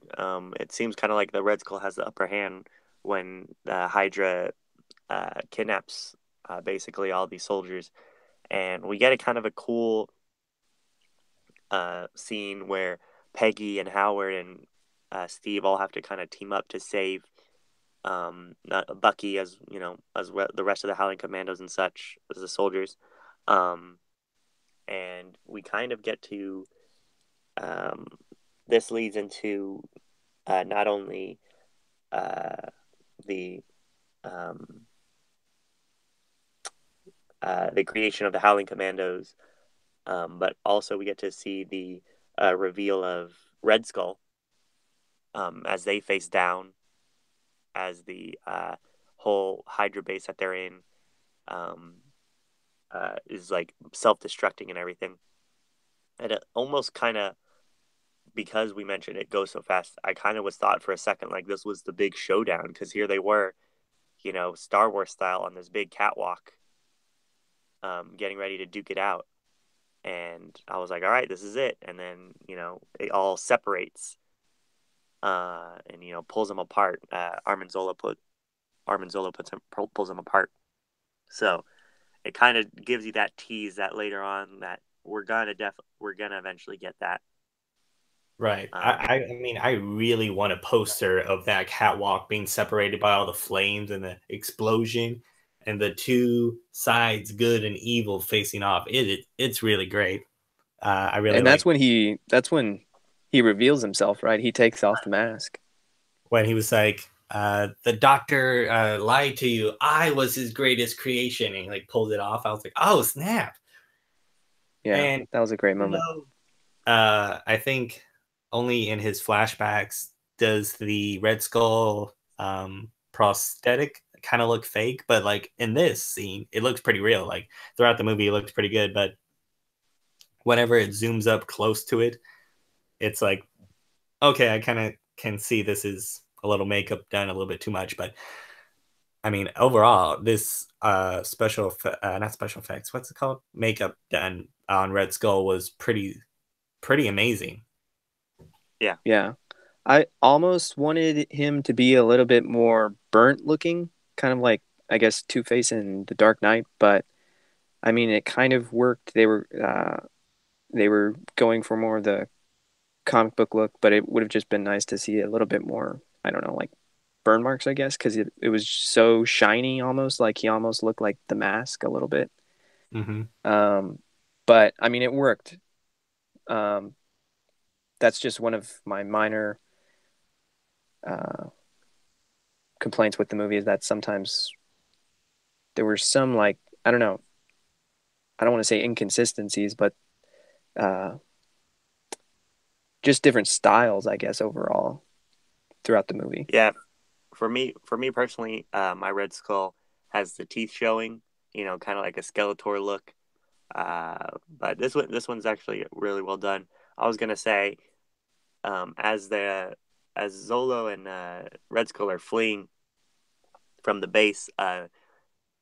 it seems kind of like the Red Skull has the upper hand when the Hydra kidnaps basically all these soldiers, and we get a kind of a cool scene where Peggy and Howard and Steve all have to kind of team up to save not Bucky as the rest of the Howling Commandos and such as the soldiers, and we kind of get to this leads into not only the the creation of the Howling Commandos, but also we get to see the reveal of Red Skull as they face down, as the whole Hydra base that they're in is like self-destructing and everything. And it almost kind of, because we mentioned it goes so fast, I kind of was thought for a second like this was the big showdown, because here they were, Star Wars style on this big catwalk, getting ready to duke it out. And I was like, all right, this is it. And then, it all separates and, pulls them apart. Pulls them apart. So it kind of gives you that tease that later on that we're gonna eventually get that. Right. I mean, I really want a poster of that catwalk being separated by all the flames and the explosion, and the two sides, good and evil, facing off. It's really great. I really and that's when he reveals himself, right? He takes off the mask when he was like, the doctor lied to you. I was his greatest creation, and he like pulled it off. I was like, oh snap! Yeah, and that was a great moment. I think only in his flashbacks does the Red Skull prosthetic kind of look fake, but like in this scene, it looks pretty real. Like throughout the movie, it looks pretty good, but whenever it zooms up close to it, it's like, okay, I kind of can see this is a little makeup done a little bit too much, but I mean, overall, this not special effects, what's it called? Makeup done on Red Skull was pretty amazing. Yeah. I almost wanted him to be a little bit more burnt looking, kind of like, I guess, Two-Face in The Dark Knight, but I mean, it kind of worked. They were going for more of the comic book look, but it would have just been nice to see a little bit more, I don't know, like burn marks, I guess, because it was so shiny, almost like he almost looked like the mask a little bit. Mm-hmm. But I mean, it worked. That's just one of my minor complaints with the movie, is that sometimes there were some, like, I don't know, I don't want to say inconsistencies, but just different styles, I guess, overall throughout the movie. Yeah, for me personally, my Red Skull has the teeth showing, kind of like a Skeletor look. But this one's actually really well done. I was gonna say, as Zolo and Red Skull are fleeing from the base,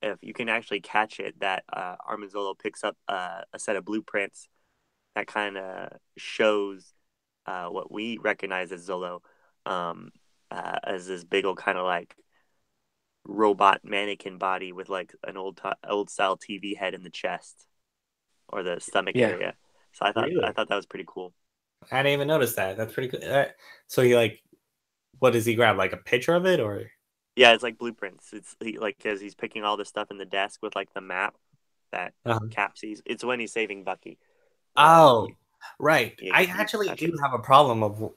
if you can actually catch it, that Armin Zolo picks up a set of blueprints that kind of shows what we recognize as Zolo, as this big old kind of like robot mannequin body with like an old style TV head in the chest or the stomach area. So I thought that was pretty cool. I didn't even notice that. That's pretty good. So he like, what does he grab? Like a picture of it, or? Yeah, it's like blueprints. It's like as he's picking all the stuff in the desk with like the map that Cap sees. It's when he's saving Bucky. Oh, right. I actually do have a problem of,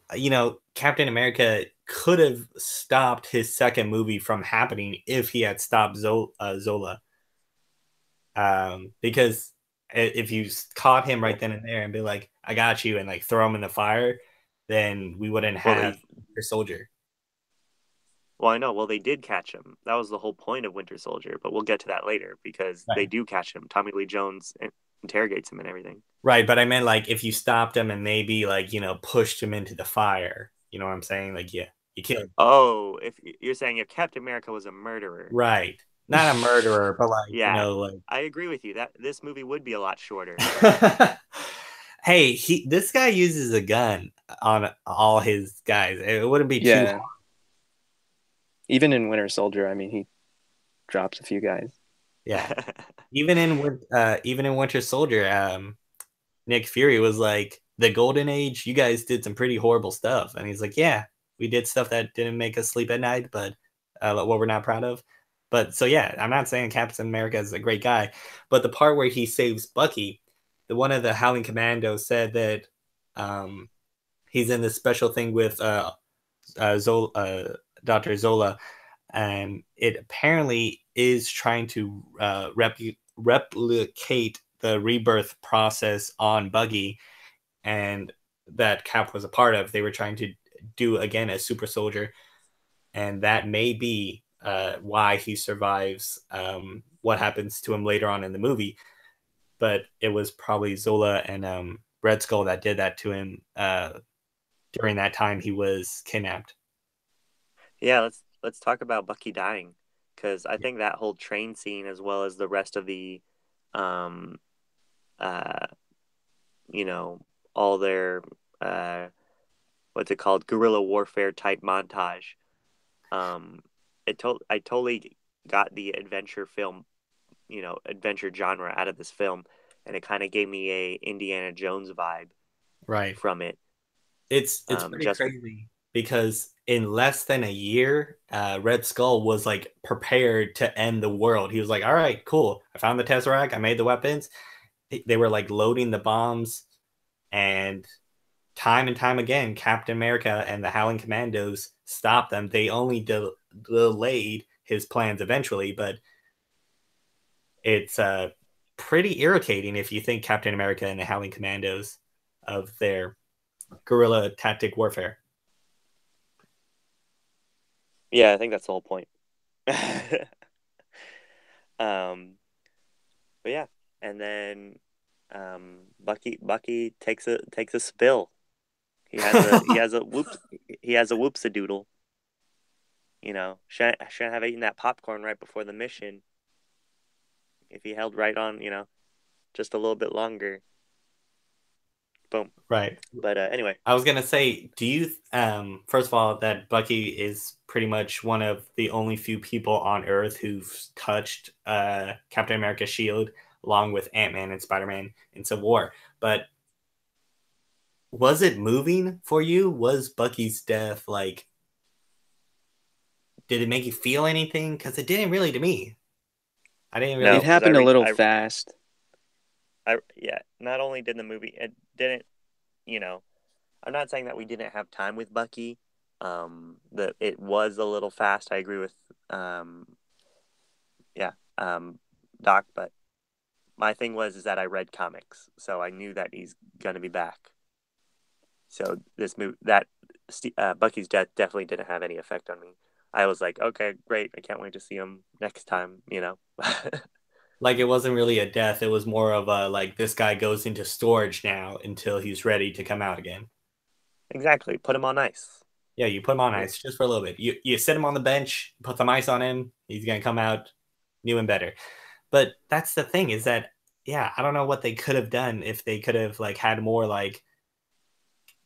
Captain America could have stopped his second movie from happening if he had stopped Zola. Because if you caught him right then and there and be like, I got you, and like throw him in the fire, then we wouldn't have Winter Soldier. Well, I know. Well, they did catch him. That was the whole point of Winter Soldier, but we'll get to that later, because they do catch him. Tommy Lee Jones interrogates him and everything. Right, but I meant like if you stopped him and maybe like, pushed him into the fire. You know what I'm saying? Like, yeah, you killed him. Oh, if you're saying if Captain America was a murderer. Right. Not a murderer, but like, like... I agree with you that this movie would be a lot shorter. Hey, this guy uses a gun on all his guys. It wouldn't be too hard. Even in Winter Soldier, I mean, he drops a few guys. Yeah. even in Winter Soldier, Nick Fury was like, the Golden Age, you guys did some pretty horrible stuff. And he's like, yeah, we did stuff that didn't make us sleep at night, but what we're not proud of. But so yeah, I'm not saying Captain America is a great guy, but the part where he saves Bucky, one of the Howling Commandos said that he's in this special thing with Dr. Zola, and it apparently is trying to replicate the rebirth process on Buggy, and that Cap was a part of. They were trying to do again as super soldier, and that may be why he survives what happens to him later on in the movie. But it was probably Zola and Red Skull that did that to him during that time he was kidnapped. Yeah, let's talk about Bucky dying, because I think that whole train scene, as well as the rest of the, um, uh, you know, all their what's it called, guerrilla warfare type montage. I totally got the adventure film, adventure genre out of this film, and it kind of gave me a Indiana Jones vibe Right. from it. It's pretty crazy because in less than a year, Red Skull was like prepared to end the world. He was like, "All right, cool. I found the Tesseract. I made the weapons." They were like loading the bombs, and time again, Captain America and the Howling Commandos stopped them. They only delayed his plans eventually, but it's pretty irritating if you think Captain America and the Howling Commandos of their guerrilla tactic warfare. Yeah, I think that's the whole point. But yeah, and then Bucky takes a spill. He has a whoops-a-doodle. Shouldn't have eaten that popcorn right before the mission. If he held right on, just a little bit longer. Boom. Right. But anyway, I was gonna say, do you first of all that Bucky is pretty much one of the only few people on Earth who've touched Captain America's shield, along with Ant-Man and Spider-Man in Civil War. But was it moving for you? Was Bucky's death like? Did it make you feel anything? Because it didn't really to me. I didn't really. No, it happened a little fast. Not only did the movie, it didn't. I'm not saying that we didn't have time with Bucky. That it was a little fast. I agree with Doc, but my thing is that I read comics, so I knew that he's gonna be back. So this movie, Bucky's death definitely didn't have any effect on me. I was like, okay, great. I can't wait to see him next time. Like it wasn't really a death. It was more of a like this guy goes into storage now until he's ready to come out again. Exactly. Put him on ice. Yeah, you put him on ice just for a little bit. You sit him on the bench, put some ice on him. He's gonna come out new and better. But that's the thing is that I don't know what they could have done if they could have like had more like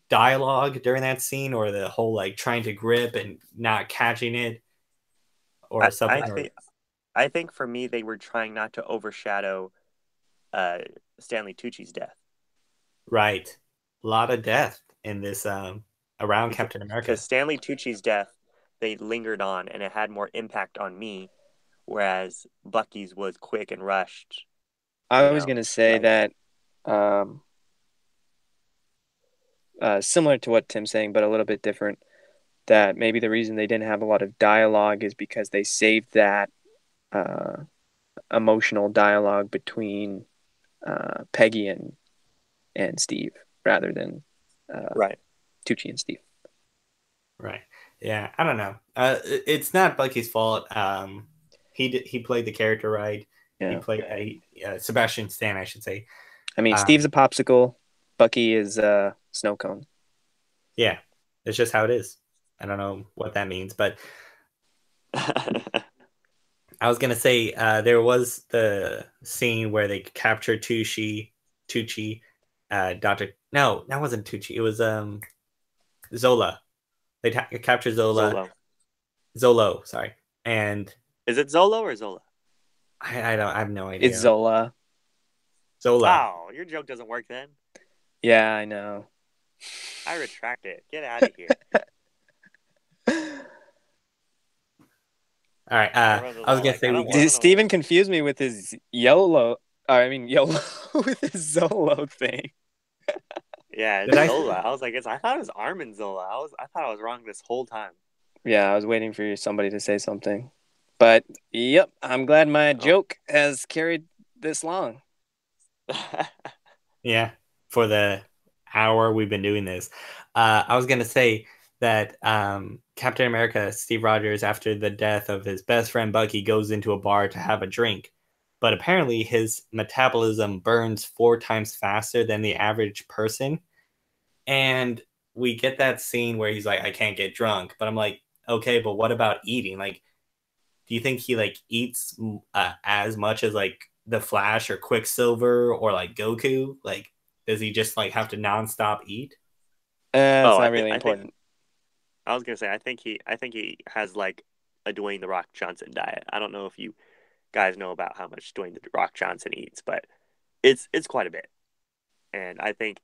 dialogue during that scene, or the whole like trying to grip and not catching it, or something. I think for me, they were trying not to overshadow Stanley Tucci's death. Right. A lot of death in this around Captain America. Because Stanley Tucci's death, they lingered on, and it had more impact on me, whereas Bucky's was quick and rushed. I was going to say that similar to what Tim's saying, but a little bit different, that maybe the reason they didn't have a lot of dialogue is because they saved that emotional dialogue between Peggy and Steve rather than Tucci and Steve. Right. Yeah. I don't know. It's not Bucky's fault. He played the character right. Yeah. He played Sebastian Stan, I should say. I mean, Steve's a popsicle. Bucky is a snow cone. Yeah. It's just how it is. I don't know what that means, but I was gonna say there was the scene where they captured Tucci, Doctor. No, that wasn't Tucci. It was Zola. They captured Zola. Zolo, sorry. And is it Zolo or Zola? I have no idea. It's Zola. Zola. Oh, your joke doesn't work then. Yeah, I know. I retract it. Get out of here. All right. Everyone was I was all gonna like, say I we don't get. want Steven confused me with his YOLO. I mean YOLO with his Zolo thing. Yeah, Did it's I? Zola. I was like, I thought it was Armin Zola. I thought I was wrong this whole time. Yeah, I was waiting for somebody to say something. But yep, I'm glad my joke has carried this long. Yeah, for the hour we've been doing this. I was gonna say that Captain America, Steve Rogers, after the death of his best friend Bucky, goes into a bar to have a drink, but apparently his metabolism burns 4 times faster than the average person, and we get that scene where he's like, "I can't get drunk," but I'm like, okay, but what about eating? Like, do you think he like eats as much as like the Flash or Quicksilver or like Goku? Like, does he just like have to nonstop eat? It's Oh, not really I think important. I was gonna say I think he has like a Dwayne the Rock Johnson diet. I don't know if you guys know about how much Dwayne the Rock Johnson eats, but it's quite a bit. And I think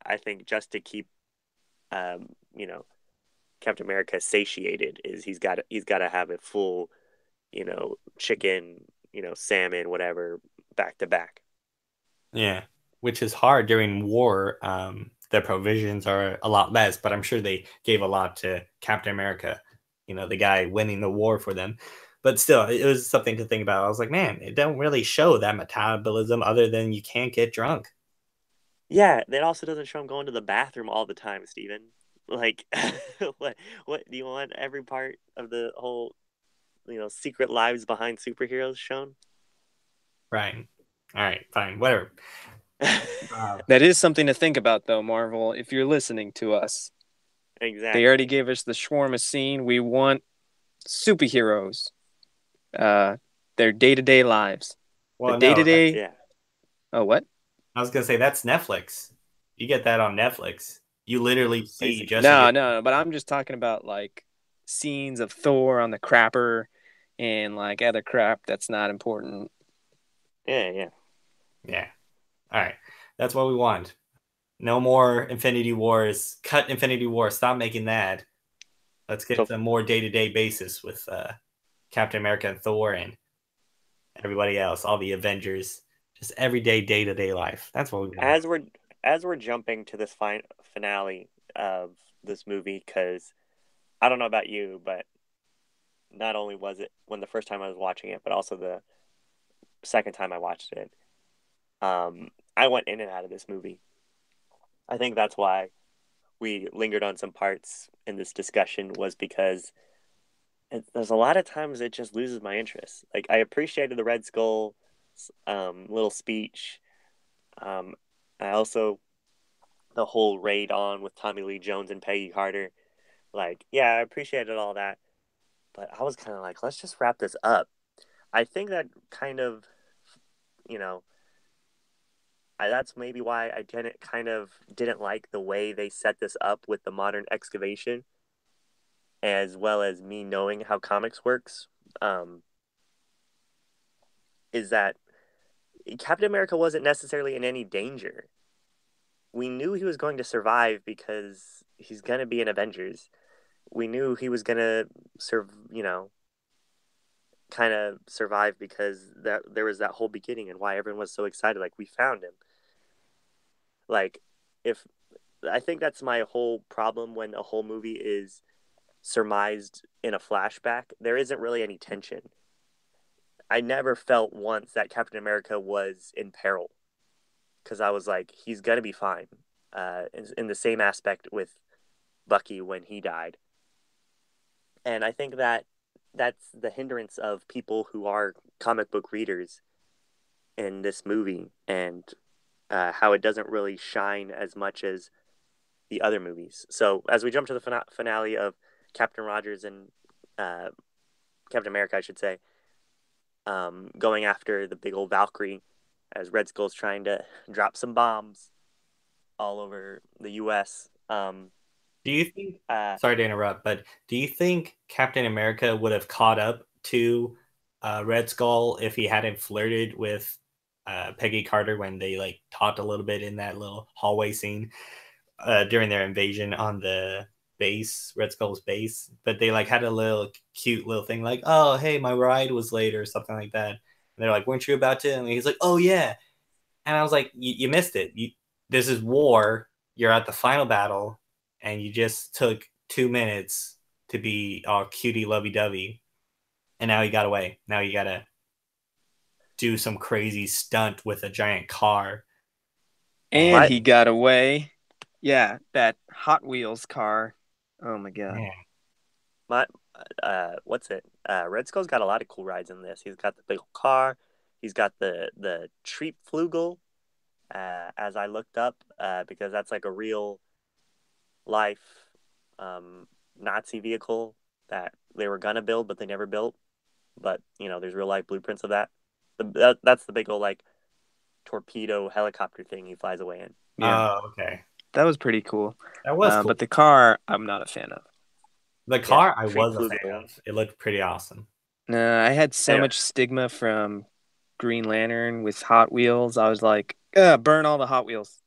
just to keep you know Captain America satiated is he's got to have a full chicken, salmon, whatever, back to back. Yeah, which is hard during war. The provisions are a lot less, but I'm sure they gave a lot to Captain America. You know, the guy winning the war for them. But still, it was something to think about. I was like, man, it don't really show that metabolism other than you can't get drunk. Yeah, that also doesn't show him going to the bathroom all the time, Steven. Like, what do you want every part of the whole, secret lives behind superheroes shown? Right. All right, fine, whatever. That is something to think about, though, Marvel. If you're listening to us, they already Exactly. gave us the shawarma scene. We want superheroes, their day-to-day lives. The Well, no, day-to-day. Yeah. Oh, what? I was gonna say that's Netflix. You get that on Netflix. You literally see Basically. Jessica. No. But I'm just talking about like scenes of Thor on the crapper and like other crap that's not important. Yeah. Yeah. All right. That's what we want. No more Infinity Wars. Cut Infinity War. Stop making that. Let's get So some more day-to-day basis with Captain America and Thor and everybody else, all the Avengers. Just everyday day-to-day life. That's what we want. as we're jumping to this finale of this movie, because I don't know about you, but not only was it when the first time I was watching it, but also the second time I watched it, I went in and out of this movie. I think that's why we lingered on some parts in this discussion was because there's a lot of times it just loses my interest. Like I appreciated the Red Skull little speech. Um, I also the whole raid on with Tommy Lee Jones and Peggy Carter. Like, yeah, I appreciated all that, but I was kind of like, let's just wrap this up. I think that kind of, you know, that's maybe why I didn't like the way they set this up with the modern excavation, as well as me knowing how comics works. Um, is that Captain America wasn't necessarily in any danger. We knew he was going to survive because he's going to be in Avengers. We knew he was going to kind of survive because that there was that whole beginning and why everyone was so excited. Like we found him. Like if I think that's my whole problem when a whole movie is surmised in a flashback, there isn't really any tension. I never felt once that Captain America was in peril because I was like, he's gonna be fine. In the same aspect with Bucky when he died, and I think that that's the hindrance of people who are comic book readers in this movie, and how it doesn't really shine as much as the other movies. So as we jump to the finale of Captain Rogers and uh, Captain America, I should say, going after the big old Valkyrie as Red Skull's trying to drop some bombs all over the U.S. Do you think? Uh, Sorry to interrupt, but do you think Captain America would have caught up to Red Skull if he hadn't flirted with Peggy Carter when they like talked a little bit in that little hallway scene during their invasion on the base, Red Skull's base, but they like had a little cute little thing like, oh, hey, my ride was late or something like that. And they're like, weren't you about to? And he's like, oh yeah. And I was like, you missed it. This is war. You're at the final battle, and you just took 2 minutes to be all cutie lovey dovey, and now he got away. Now you gotta do some crazy stunt with a giant car. And he got away. Yeah, that Hot Wheels car. Oh my god. Man. What's it? Red Skull's got a lot of cool rides in this. He's got the big car. He's got the Treatflugel, as I looked up, because that's like a real life Nazi vehicle that they were gonna build, but they never built. But there's real life blueprints of that. That's the big old like torpedo helicopter thing he flies away in. Yeah. Oh, okay. That was pretty cool. That was cool. But the car, I'm not a fan of. The car, I was a fan of. It looked pretty awesome. I had so much stigma from Green Lantern with Hot Wheels. I was like, burn all the Hot Wheels.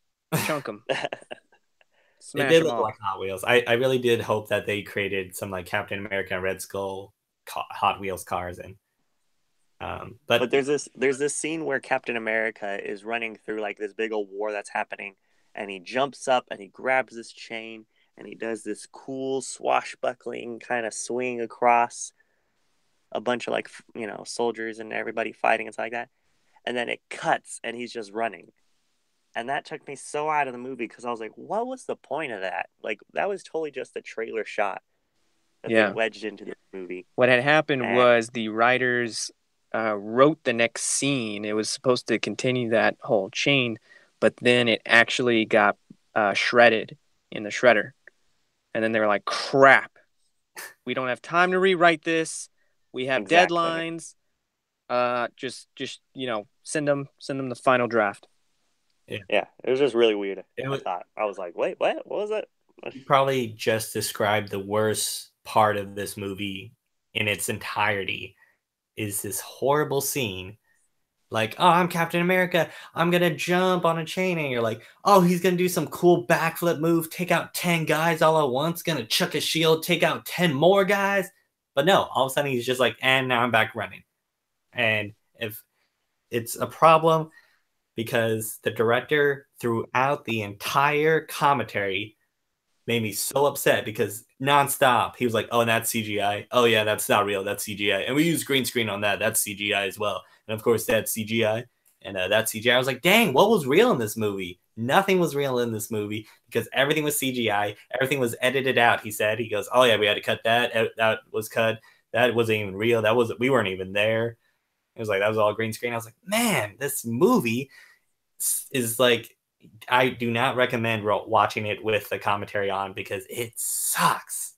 Chunk them. It did look like Hot Wheels. I really did hope that they created some like Captain America and Red Skull Hot Wheels cars in. But there's this scene where Captain America is running through like this big old war that's happening, and he jumps up and he grabs this chain and he does this cool swashbuckling kind of swing across a bunch of like soldiers and everybody fighting and stuff like that, and then it cuts and he's just running, and that took me so out of the movie because I was like, what was the point of that? Like that was totally just a trailer shot that they wedged into the movie. What had happened was the writers wrote the next scene. It was supposed to continue that whole chain, but then it actually got shredded in the shredder. And then they were like, crap, we don't have time to rewrite this. We have deadlines. Just send them the final draft. Yeah, it was just really weird. I was like, wait, what was it? You probably just described the worst part of this movie in its entirety. Is this horrible scene like, oh, I'm Captain America, I'm gonna jump on a chain, and you're like, oh, he's gonna do some cool backflip move, take out 10 guys all at once, gonna chuck a shield, take out 10 more guys. But no, all of a sudden he's just like, and now I'm back running. And if it's a problem because the director throughout the entire commentary made me so upset because nonstop he was like, oh, and that's CGI. Oh yeah, that's not real. That's CGI. And we use green screen on that. That's CGI as well. And of course that's CGI. And that's CGI. I was like, dang, what was real in this movie? Nothing was real in this movie because everything was CGI. Everything was edited out. He said, he goes, oh yeah, we had to cut that. That was cut. That wasn't even real. We weren't even there. It was like, that was all green screen. I was like, man, this movie is like, I do not recommend watching it with the commentary on because it sucks.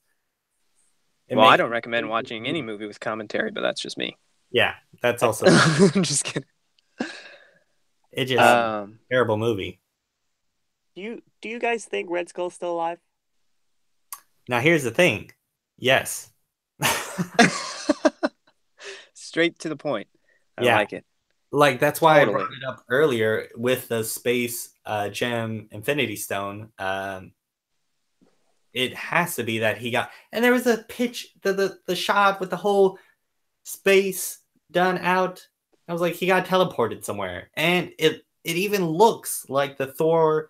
I don't recommend watching any movie with commentary, but that's just me. Yeah, that's also I'm just kidding. It's just terrible movie. Do you guys think Red Skull's still alive? Now here's the thing. Yes. Straight to the point. I like it. Like that's why I brought it up earlier with the space gem Infinity Stone. It has to be that he got, and there was a pitch, the shot with the whole space done out. I was like, he got teleported somewhere, and it even looks like the Thor,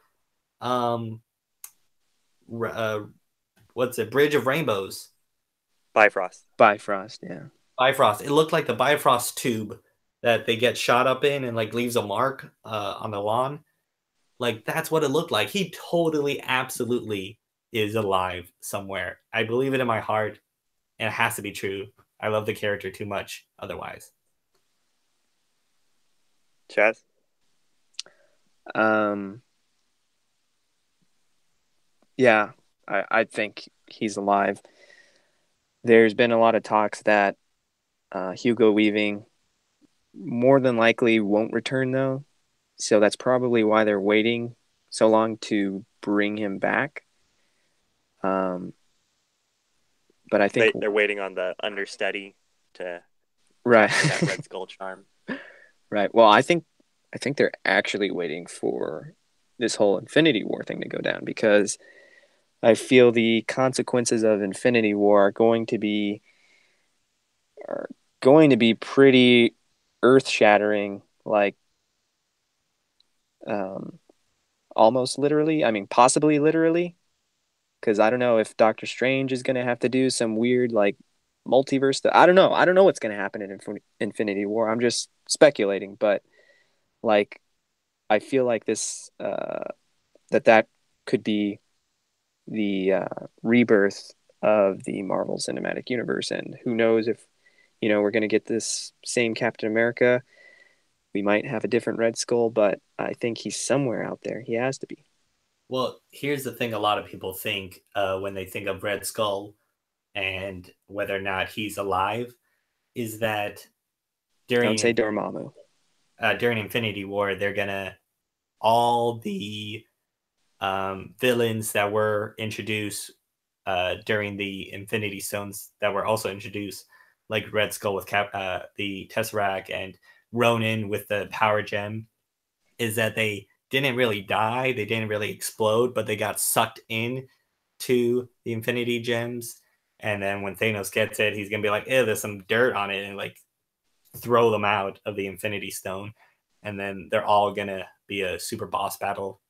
what's it? Bridge of Rainbows. Bifrost, yeah. Bifrost. It looked like the Bifrost tube that they get shot up in and like leaves a mark on the lawn. Like that's what it looked like. He totally, absolutely is alive somewhere. I believe it in my heart, and it has to be true. I love the character too much otherwise. Chaz? Yeah, I think he's alive. There's been a lot of talks that Hugo Weaving more than likely won't return, though. So that's probably why they're waiting so long to bring him back. But I think they're waiting on the understudy to that Red Skull charm. Right. Well, I think they're actually waiting for this whole Infinity War thing to go down because I feel the consequences of Infinity War are going to be pretty earth-shattering, like um, almost literally. I mean, possibly literally, because I don't know if Doctor Strange is going to have to do some weird like multiverse stuff. I don't know. I don't know what's going to happen in Infinity War. I'm just speculating, but like I feel like this that could be the rebirth of the Marvel Cinematic Universe, and who knows if we're going to get this same Captain America. We might have a different Red Skull, but I think he's somewhere out there. He has to be. Well, here's the thing: a lot of people think when they think of Red Skull and whether or not he's alive, is that Don't say during Dormammu. During Infinity War, they're gonna all the villains that were introduced during the Infinity Stones that were also introduced, like Red Skull with the Tesseract and Ronan with the Power Gem, is that they didn't really die, they didn't really explode, but they got sucked in to the Infinity Gems. And then when Thanos gets it, he's gonna be like, "Eh, there's some dirt on it," and like throw them out of the Infinity Stone. And then they're all gonna be a super boss battle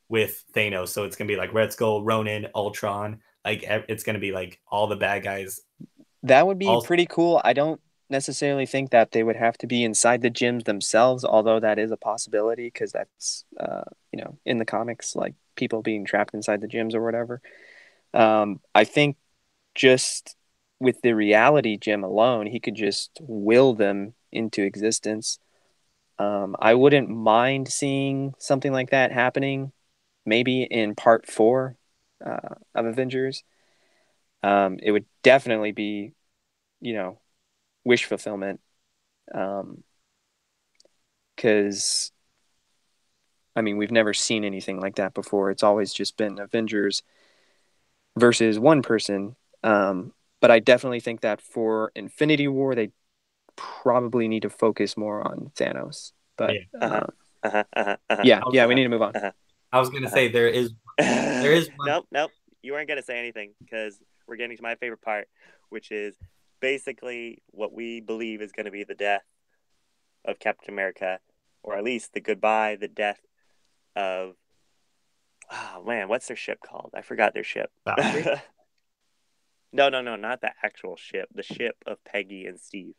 with Thanos. So it's gonna be like Red Skull, Ronan, Ultron. Like it's gonna be like all the bad guys. That would be All pretty cool. I don't necessarily think that they would have to be inside the gyms themselves, although that is a possibility because that's in the comics, like people being trapped inside the gyms or whatever. I think just with the reality gem alone, he could just will them into existence. I wouldn't mind seeing something like that happening, maybe in part four of Avengers. It would definitely be, wish fulfillment. Because, I mean, we've never seen anything like that before. It's always just been Avengers versus one person. But I definitely think that for Infinity War, they probably need to focus more on Thanos. But yeah. yeah, I was, we need to move on. I was gonna say there is one. Nope. You weren't gonna say anything because we're getting to my favorite part, which is basically what we believe is going to be the death of Captain America, or at least the goodbye, the death of. Oh man, what's their ship called? I forgot their ship. No, not the actual ship. The ship of Peggy and Steve.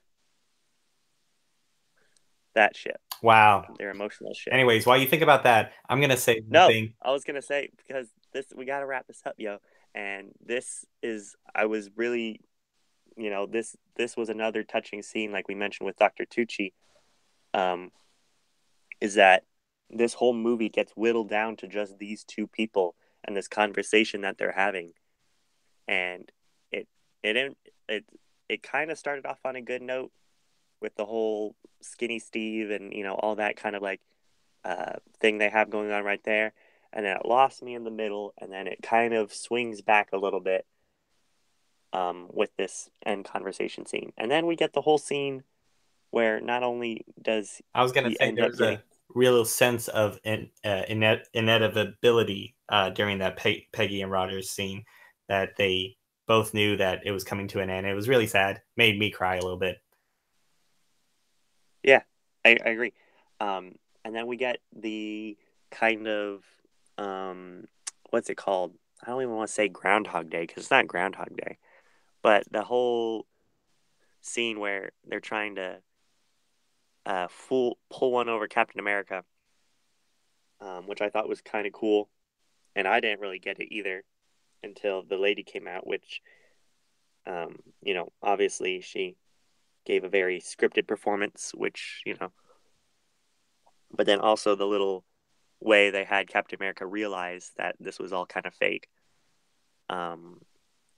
That ship. Wow. Their emotional ship. Anyways, while you think about that, I'm gonna say no. thing. I was gonna say because we gotta wrap this up, yo. And I was really, this was another touching scene, like we mentioned with Dr. Tucci. Is that this whole movie gets whittled down to just these two people and this conversation that they're having, and it kind of started off on a good note with the whole skinny Steve and all that kind of like thing they have going on right there, and then it lost me in the middle, and then it kind of swings back a little bit with this end conversation scene, and then we get the whole scene where not only does I was gonna say there's a real sense of inevitability during that Peggy and Rogers scene, that they both knew that it was coming to an end. It was really sad. Made me cry a little bit. Yeah, I agree. And then we get the kind of what's it called? I don't even want to say Groundhog Day because it's not Groundhog Day, but the whole scene where they're trying to pull one over Captain America, which I thought was kind of cool, and I didn't really get it either until the lady came out, which, obviously she gave a very scripted performance, which, but then also the little way they had Captain America realize that this was all kind of fake. And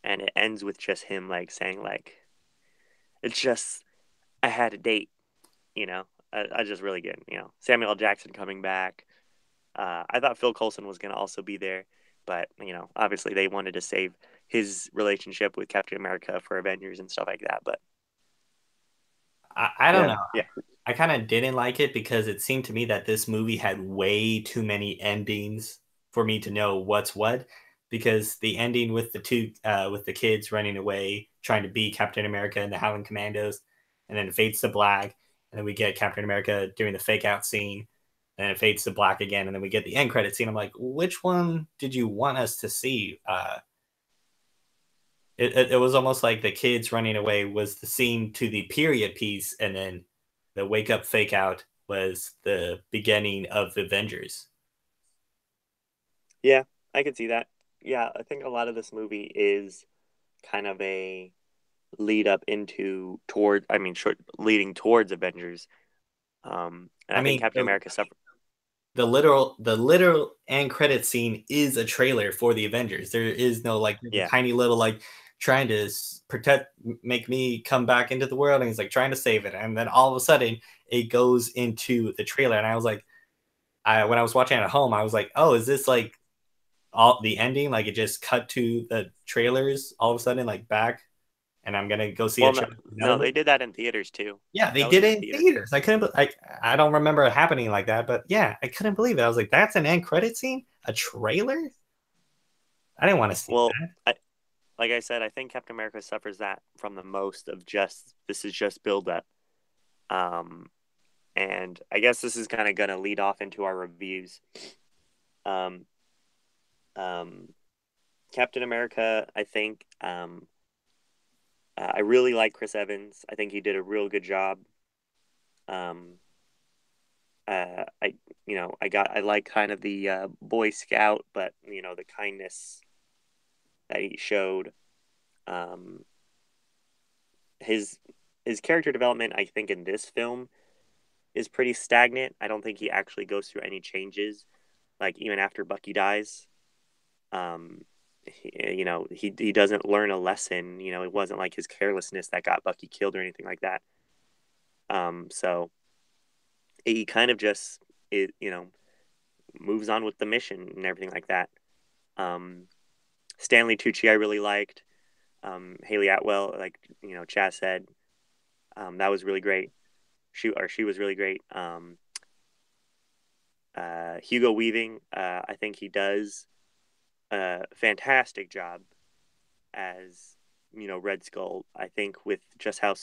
it ends with just him like saying like, it's just, I had a date, I just really good, Samuel L. Jackson coming back. I thought Phil Coulson was going to also be there, but, obviously they wanted to save his relationship with Captain America for Avengers and stuff like that. But I don't know. Yeah. I kind of didn't like it because it seemed to me that this movie had way too many endings for me to know what's what. because the ending with with the kids running away, trying to beat Captain America and the Howling Commandos, and then it fades to black, and then we get Captain America doing the fake out scene, and it fades to black again, and then we get the end credit scene. I'm like, which one did you want us to see? It was almost like the kids running away was the scene to the period piece, and then the wake up fake out was the beginning of Avengers. Yeah, I could see that. Yeah, I think a lot of this movie is kind of a lead up into toward I mean short leading towards Avengers. And I I think mean, Captain America suffered. the literal end credit scene is a trailer for the Avengers. There is no like Yeah. tiny little like trying to protect, make me come back into the world, and he's like trying to save it, and then all of a sudden it goes into the trailer, and I was like, when I was watching it at home, I was like, oh, is this like all the ending? Like it just cut to the trailers all of a sudden, like back, and I'm gonna go see Well, a trailer. no, they did that in theaters too. Yeah, they That was did it in theaters. I couldn't. I don't remember it happening like that, but yeah, I couldn't believe it. I was like, "That's an end credit scene, a trailer." I didn't want to see Well, that. like I said, I think Captain America suffers that from the most of just this is just build up. Um, and I guess this is kind of gonna lead off into our reviews. Um, Captain America, I think. I really like Chris Evans. I think he did a real good job. Um, I I like kind of the Boy Scout, but the kindness that he showed. Um, his his character development, I think, in this film is pretty stagnant. I don't think he actually goes through any changes, like even after Bucky dies. He doesn't learn a lesson. It wasn't like his carelessness that got Bucky killed or anything like that. So he kind of just moves on with the mission and everything like that. Stanley Tucci I really liked. Hayley Atwell, like Chaz said, that was really great. She was really great. Hugo Weaving, I think he does a fantastic job as Red Skull. I think with just how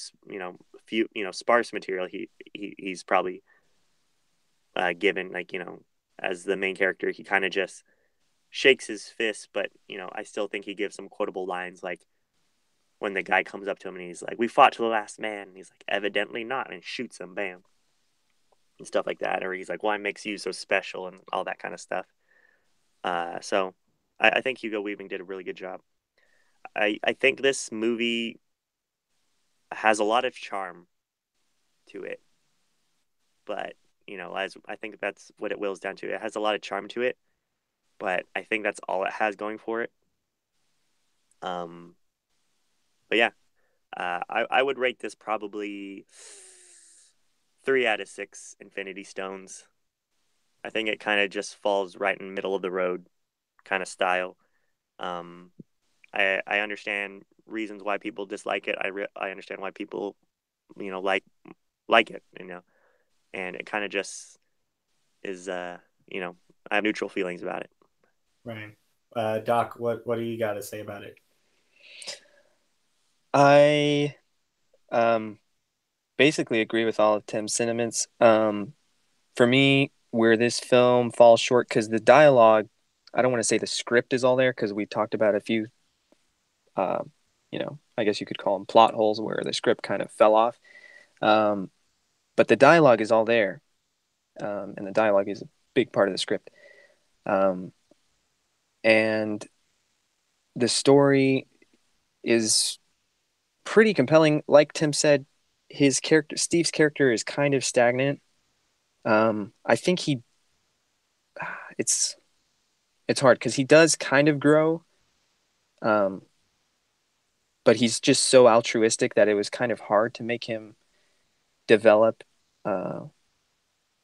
few sparse material he's probably given, like as the main character, he kind of just shakes his fist, but I still think he gives some quotable lines, like when the guy comes up to him and he's like, "We fought to the last man," and he's like, "Evidently not," and shoots him, bam, and stuff like that. Or he's like, "Why makes you so special?" and all that kind of stuff. So I think Hugo Weaving did a really good job. I think this movie has a lot of charm to it, but as I think that's what it wills down to. It has a lot of charm to it, but I think that's all it has going for it. But yeah, I would rate this probably 3 out of 6 Infinity Stones. I think it kind of just falls right in the middle of the road kind of style. I understand reasons why people dislike it. I understand why people like it, and it kind of just is I have neutral feelings about it. Right, Doc, what do you got to say about it? I basically agree with all of Tim's sentiments. For me, where this film falls short, because the dialogue, I don't want to say the script is all there, because we talked about a few, I guess you could call them plot holes where the script kind of fell off. But the dialogue is all there, and the dialogue is a big part of the script. And the story is pretty compelling. Like Tim said, Steve's character is kind of stagnant. I think it's hard because he does kind of grow, but he's just so altruistic that it was kind of hard to make him develop,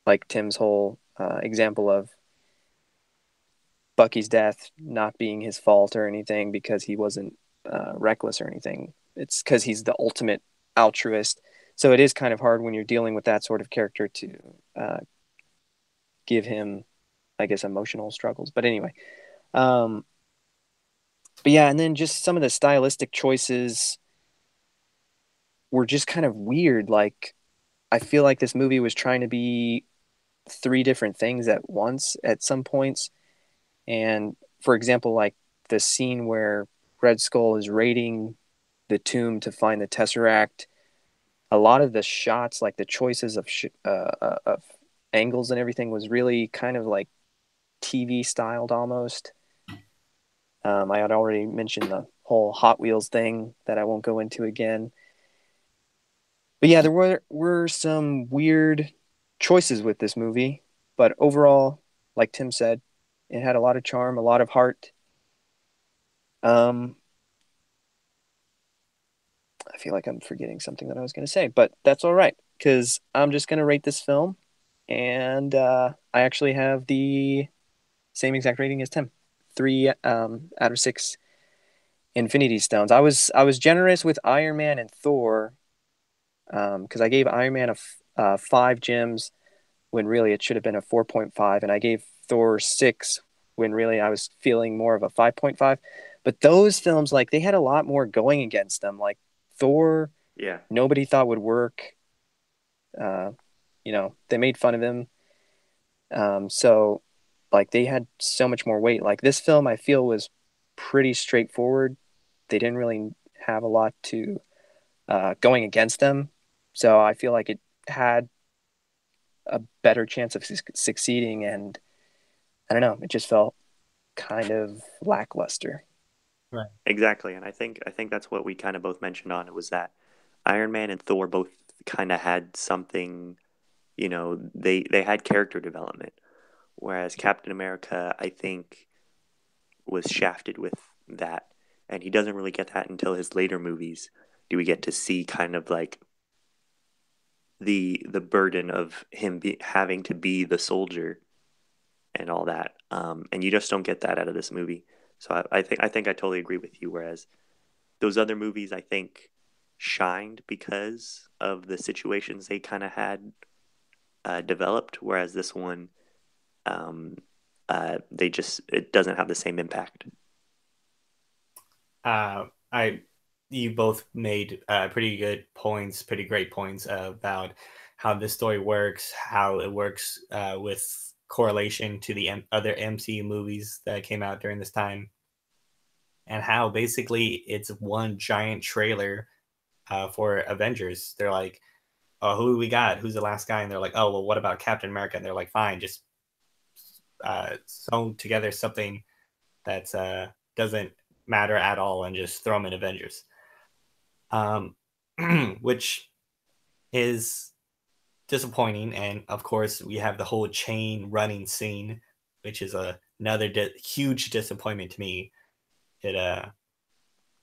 like Tim's whole example of Bucky's death not being his fault or anything because he wasn't reckless or anything. It's because he's the ultimate altruist. So it is kind of hard when you're dealing with that sort of character to give him, I guess, emotional struggles. But anyway, But yeah, and then just some of the stylistic choices were just kind of weird. Like, I feel like this movie was trying to be three different things at once at some points. And for example, like the scene where Red Skull is raiding the tomb to find the Tesseract, a lot of the shots, like the choices of angles and everything, was really kind of like TV styled almost. I had already mentioned the whole Hot Wheels thing that I won't go into again. But yeah, there were some weird choices with this movie, but overall, like Tim said, it had a lot of charm, a lot of heart. Um, I feel like I'm forgetting something that I was going to say, but that's all right because I'm just going to rate this film, and I actually have the same exact rating as Tim, 3 out of 6 Infinity Stones. I was generous with Iron Man and Thor, because I gave Iron Man 5 gems when really it should have been a 4.5, and I gave Thor 6 when really I was feeling more of a 5.5. But those films, like, they had a lot more going against them. Like Thor, Yeah. nobody thought would work. They made fun of him. So like they had so much more weight. Like this film, I feel was pretty straightforward. They didn't really have a lot to going against them. So I feel like it had a better chance of succeeding, and I don't know, it just felt kind of lackluster. Right. Exactly, and I think that's what we kind of both mentioned on it was that Iron Man and Thor both kind of had something, they had character development, whereas Captain America, I think, was shafted with that, and he doesn't really get that until his later movies. Do we get to see kind of like the burden of him having to be the soldier and all that, and you just don't get that out of this movie. So I think I totally agree with you. Whereas those other movies, I think, shined because of the situations they kind of had developed, whereas this one, um, it doesn't have the same impact. I You both made pretty good points, pretty great points about how this story works, how it works with correlation to the other MCU movies that came out during this time, and how basically it's one giant trailer for Avengers. They're like, "Oh, who we got? Who's the last guy?" And they're like, "Oh, well, what about Captain America?" And they're like, "Fine, just sew together something that doesn't matter at all and just throw them in Avengers." um, which is disappointing. And of course, we have the whole chain running scene, which is another huge disappointment to me. It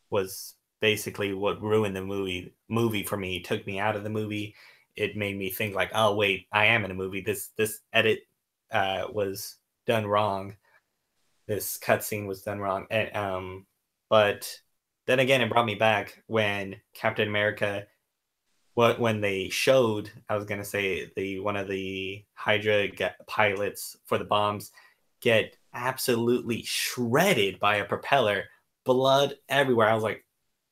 was basically what ruined the movie for me. It took me out of the movie. It made me think like, oh wait, I am in a movie. This edit was done wrong. This cutscene was done wrong. And but then again, it brought me back when Captain America, when they showed, I was gonna say, the one of the Hydra pilots for the bombs get absolutely shredded by a propeller, blood everywhere. I was like,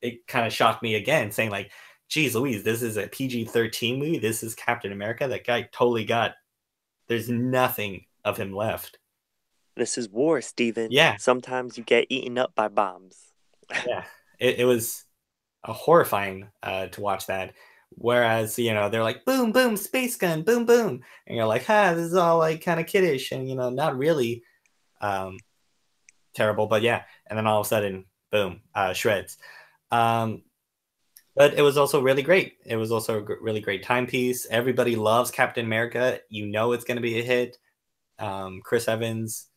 it kind of shocked me again, saying like, "Geez, Louise, this is a PG-13 movie. This is Captain America. That guy totally got. There's nothing of him left." This is war, Steven. Yeah, Sometimes you get eaten up by bombs. yeah. It was horrifying to watch that. Whereas, they're like, boom, boom, space gun, boom, boom. And you're like, this is all like kind of kiddish and, not really um, terrible. But yeah. And then all of a sudden, boom, shreds. Um, but it was also really great. It was also a really great timepiece. Everybody loves Captain America. It's going to be a hit. Chris Evans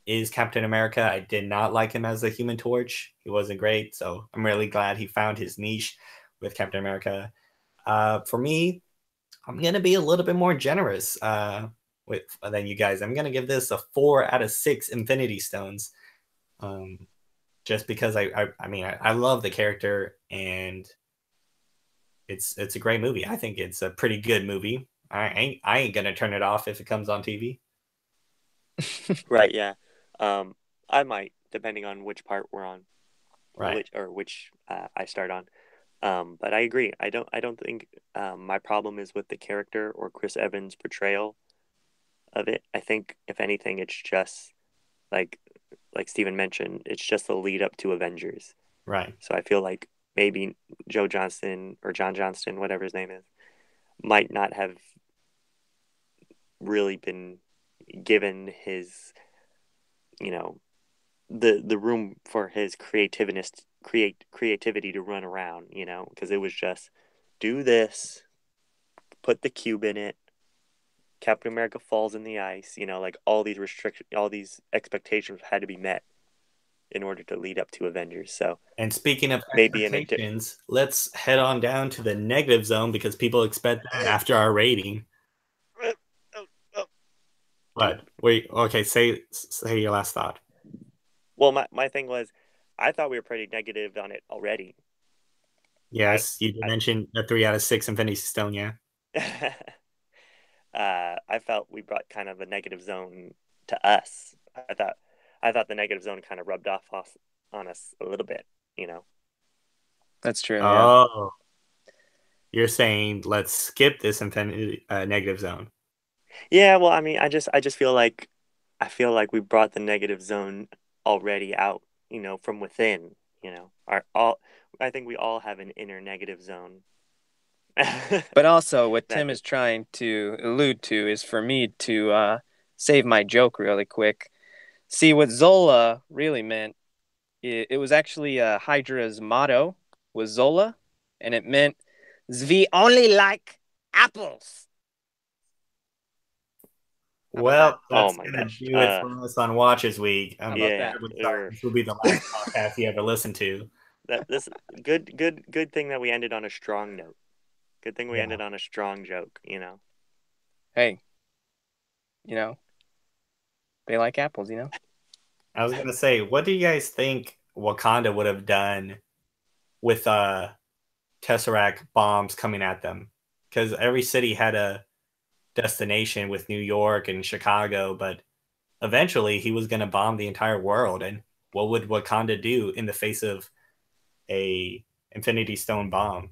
is Captain America. I did not like him as the Human Torch. He wasn't great, so I'm really glad he found his niche with Captain America. For me, I'm gonna be a little bit more generous than you guys. I'm gonna give this a 4 out of 6 Infinity Stones, just because I love the character and it's a great movie. I think it's a pretty good movie. I ain't gonna turn it off if it comes on TV. Right, yeah. I might depending on which part we're on, Right. which I start on. But I agree. I don't think my problem is with the character or Chris Evans' portrayal of it. I think if anything, it's just like Steven mentioned, it's just the lead up to Avengers. Right. So I feel like maybe Joe Johnston or John Johnston, whatever his name is, might not have really been given his, you know, the room for his creativity to run around, because it was just do this, put the cube in it, Captain America falls in the ice, like all these all these expectations had to be met in order to lead up to Avengers. So And speaking of maybe expectations, let's head on down to the negative zone because people expect that after our rating. But wait, okay, say your last thought. Well, my thing was, I thought we were pretty negative on it already. Yes, you mentioned the 3 out of 6 Infinity Stone, yeah. I felt we brought kind of a negative zone to us. I thought the negative zone kind of rubbed off on us a little bit. That's true. Yeah. Oh, you're saying let's skip this infinity negative zone. Yeah. Well, I mean, I just feel like we brought the negative zone already out. From within. I think we all have an inner negative zone. But also, what Tim is trying to allude to is for me to save my joke really quick. See, what Zola really meant, it was actually Hydra's motto was Zola, and it meant "Zvi only like apples." Well, that's oh my gonna gosh. do it for us on Watchers Week. Yeah, this will be the last podcast you ever listen to. This good thing that we ended on a strong note. Good thing we ended on a strong joke. Hey, they like apples. I was gonna say, what do you guys think Wakanda would have done with Tesseract bombs coming at them? Because every city had a destination with New York and Chicago, but eventually he was gonna bomb the entire world. And what would Wakanda do in the face of a Infinity Stone bomb?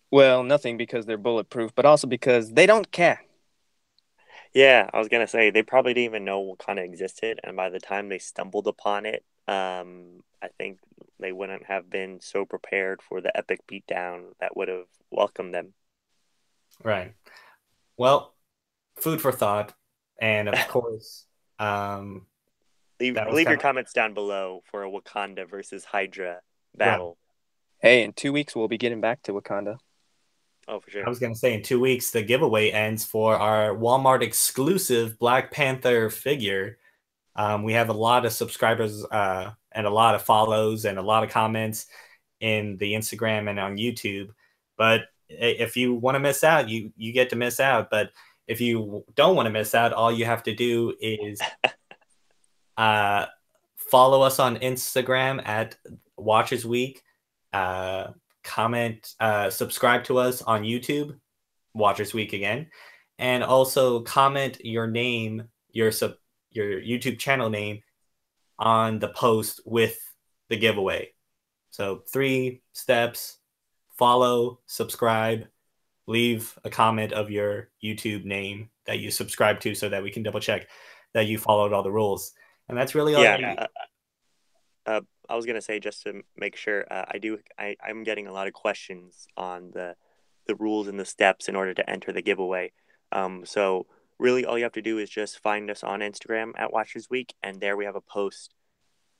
Well, nothing because they're bulletproof, but also because they don't care. Yeah, I was gonna say they probably didn't even know Wakanda existed, and by the time they stumbled upon it, I think they wouldn't have been so prepared for the epic beatdown that would have welcomed them. Right. Well, food for thought, and of course, leave your comments down below for a Wakanda versus Hydra battle. Right. Hey, in 2 weeks we'll be getting back to Wakanda. Oh, for sure. I was going to say in 2 weeks, the giveaway ends for our Walmart exclusive Black Panther figure. We have a lot of subscribers and a lot of follows and a lot of comments in the Instagram and on YouTube. But if you want to miss out, you get to miss out. But if you don't want to miss out, all you have to do is follow us on Instagram at Watchers Week. Comment, subscribe to us on YouTube, Watchers Week again, and also comment your name, your YouTube channel name on the post with the giveaway. So 3 steps: follow, subscribe, leave a comment of your YouTube name that you subscribe to so that we can double check that you followed all the rules. And that's really all you need. I was gonna say, just to make sure, I'm getting a lot of questions on the rules and the steps in order to enter the giveaway. So really all you have to do is just find us on Instagram at Watchers Week, and there we have a post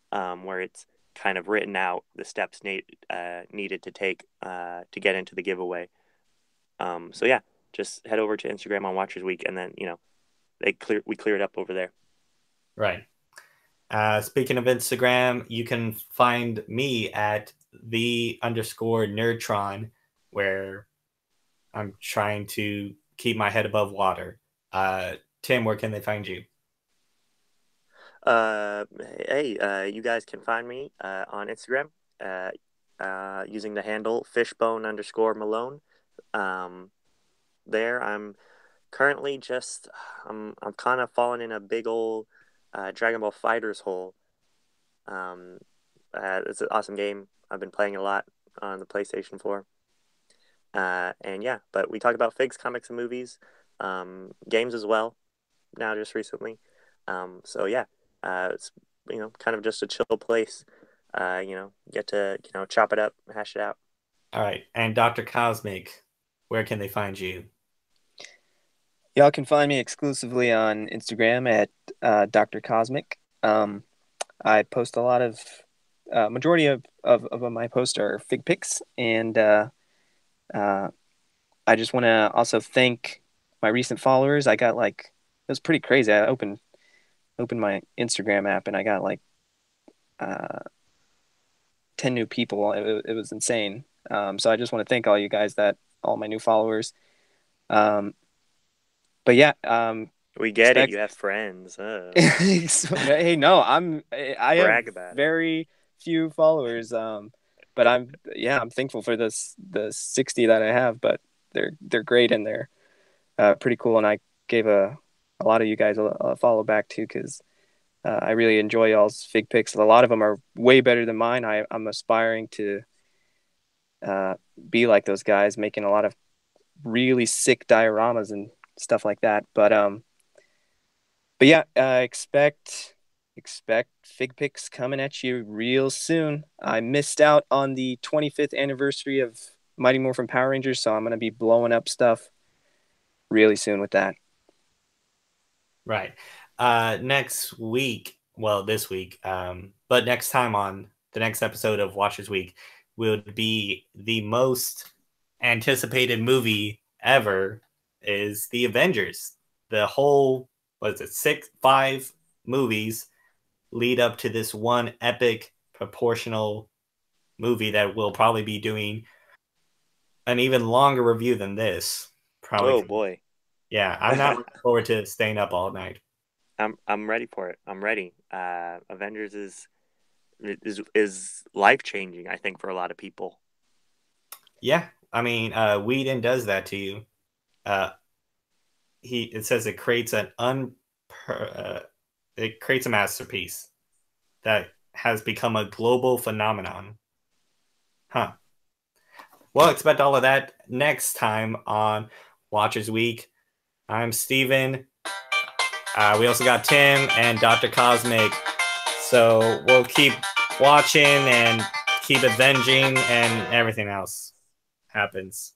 where it's kind of written out the steps needed to take to get into the giveaway. So yeah, just head over to Instagram on Watchers Week, and then we clear it up over there. Right. Speaking of Instagram, you can find me at _Nerdtron, where I'm trying to keep my head above water. Tim, where can they find you? Hey, you guys can find me on Instagram using the handle fishbone_Malone. There, I'm currently I'm kind of falling in a big old Dragon Ball Fighters hole. It's an awesome game. I've been playing a lot on the PlayStation 4. And yeah, but we talked about figs, comics, and movies, games as well. Now, just recently. So yeah, it's kind of just a chill place. Get to chop it up, hash it out. All right, and Dr. Cosmic, where can they find you? Y'all can find me exclusively on Instagram at Dr. Cosmic. I post a lot of majority of my posts are fig pics, and I just want to also thank my recent followers. I got it was pretty crazy. I opened my Instagram app and I got 10 new people. It was insane. So I just want to thank all you guys, all my new followers. But yeah, we get it. You have friends. Hey, no, I Brag have about very few followers. But I'm thankful for the 60 that I have. But they're great and they're pretty cool. And I gave a lot of you guys a follow back too, because I really enjoy y'all's fig pics. A lot of them are way better than mine. I'm aspiring to be like those guys, making a lot of really sick dioramas and stuff like that. But yeah, expect fig pics coming at you real soon. I missed out on the 25th anniversary of Mighty Morphin Power Rangers, so I'm gonna be blowing up stuff really soon with that. Right. Next week, well, this week, but next time on the next episode of Watchers Week will be the most anticipated movie ever is the Avengers. The whole, what is it, 5 movies lead up to this one epic proportional movie that will probably be doing an even longer review than this. Probably. Oh boy. Yeah, I'm not looking forward to staying up all night. I'm ready for it. I'm ready. Avengers is life changing, I think, for a lot of people. Yeah, I mean, Whedon does that to you. It says it creates it creates a masterpiece that has become a global phenomenon. Huh. Well, expect all of that next time on Watchers Week. I'm Steven. We also got Tim and Dr. Cosmic. So we'll keep watching and keep avenging and everything else happens.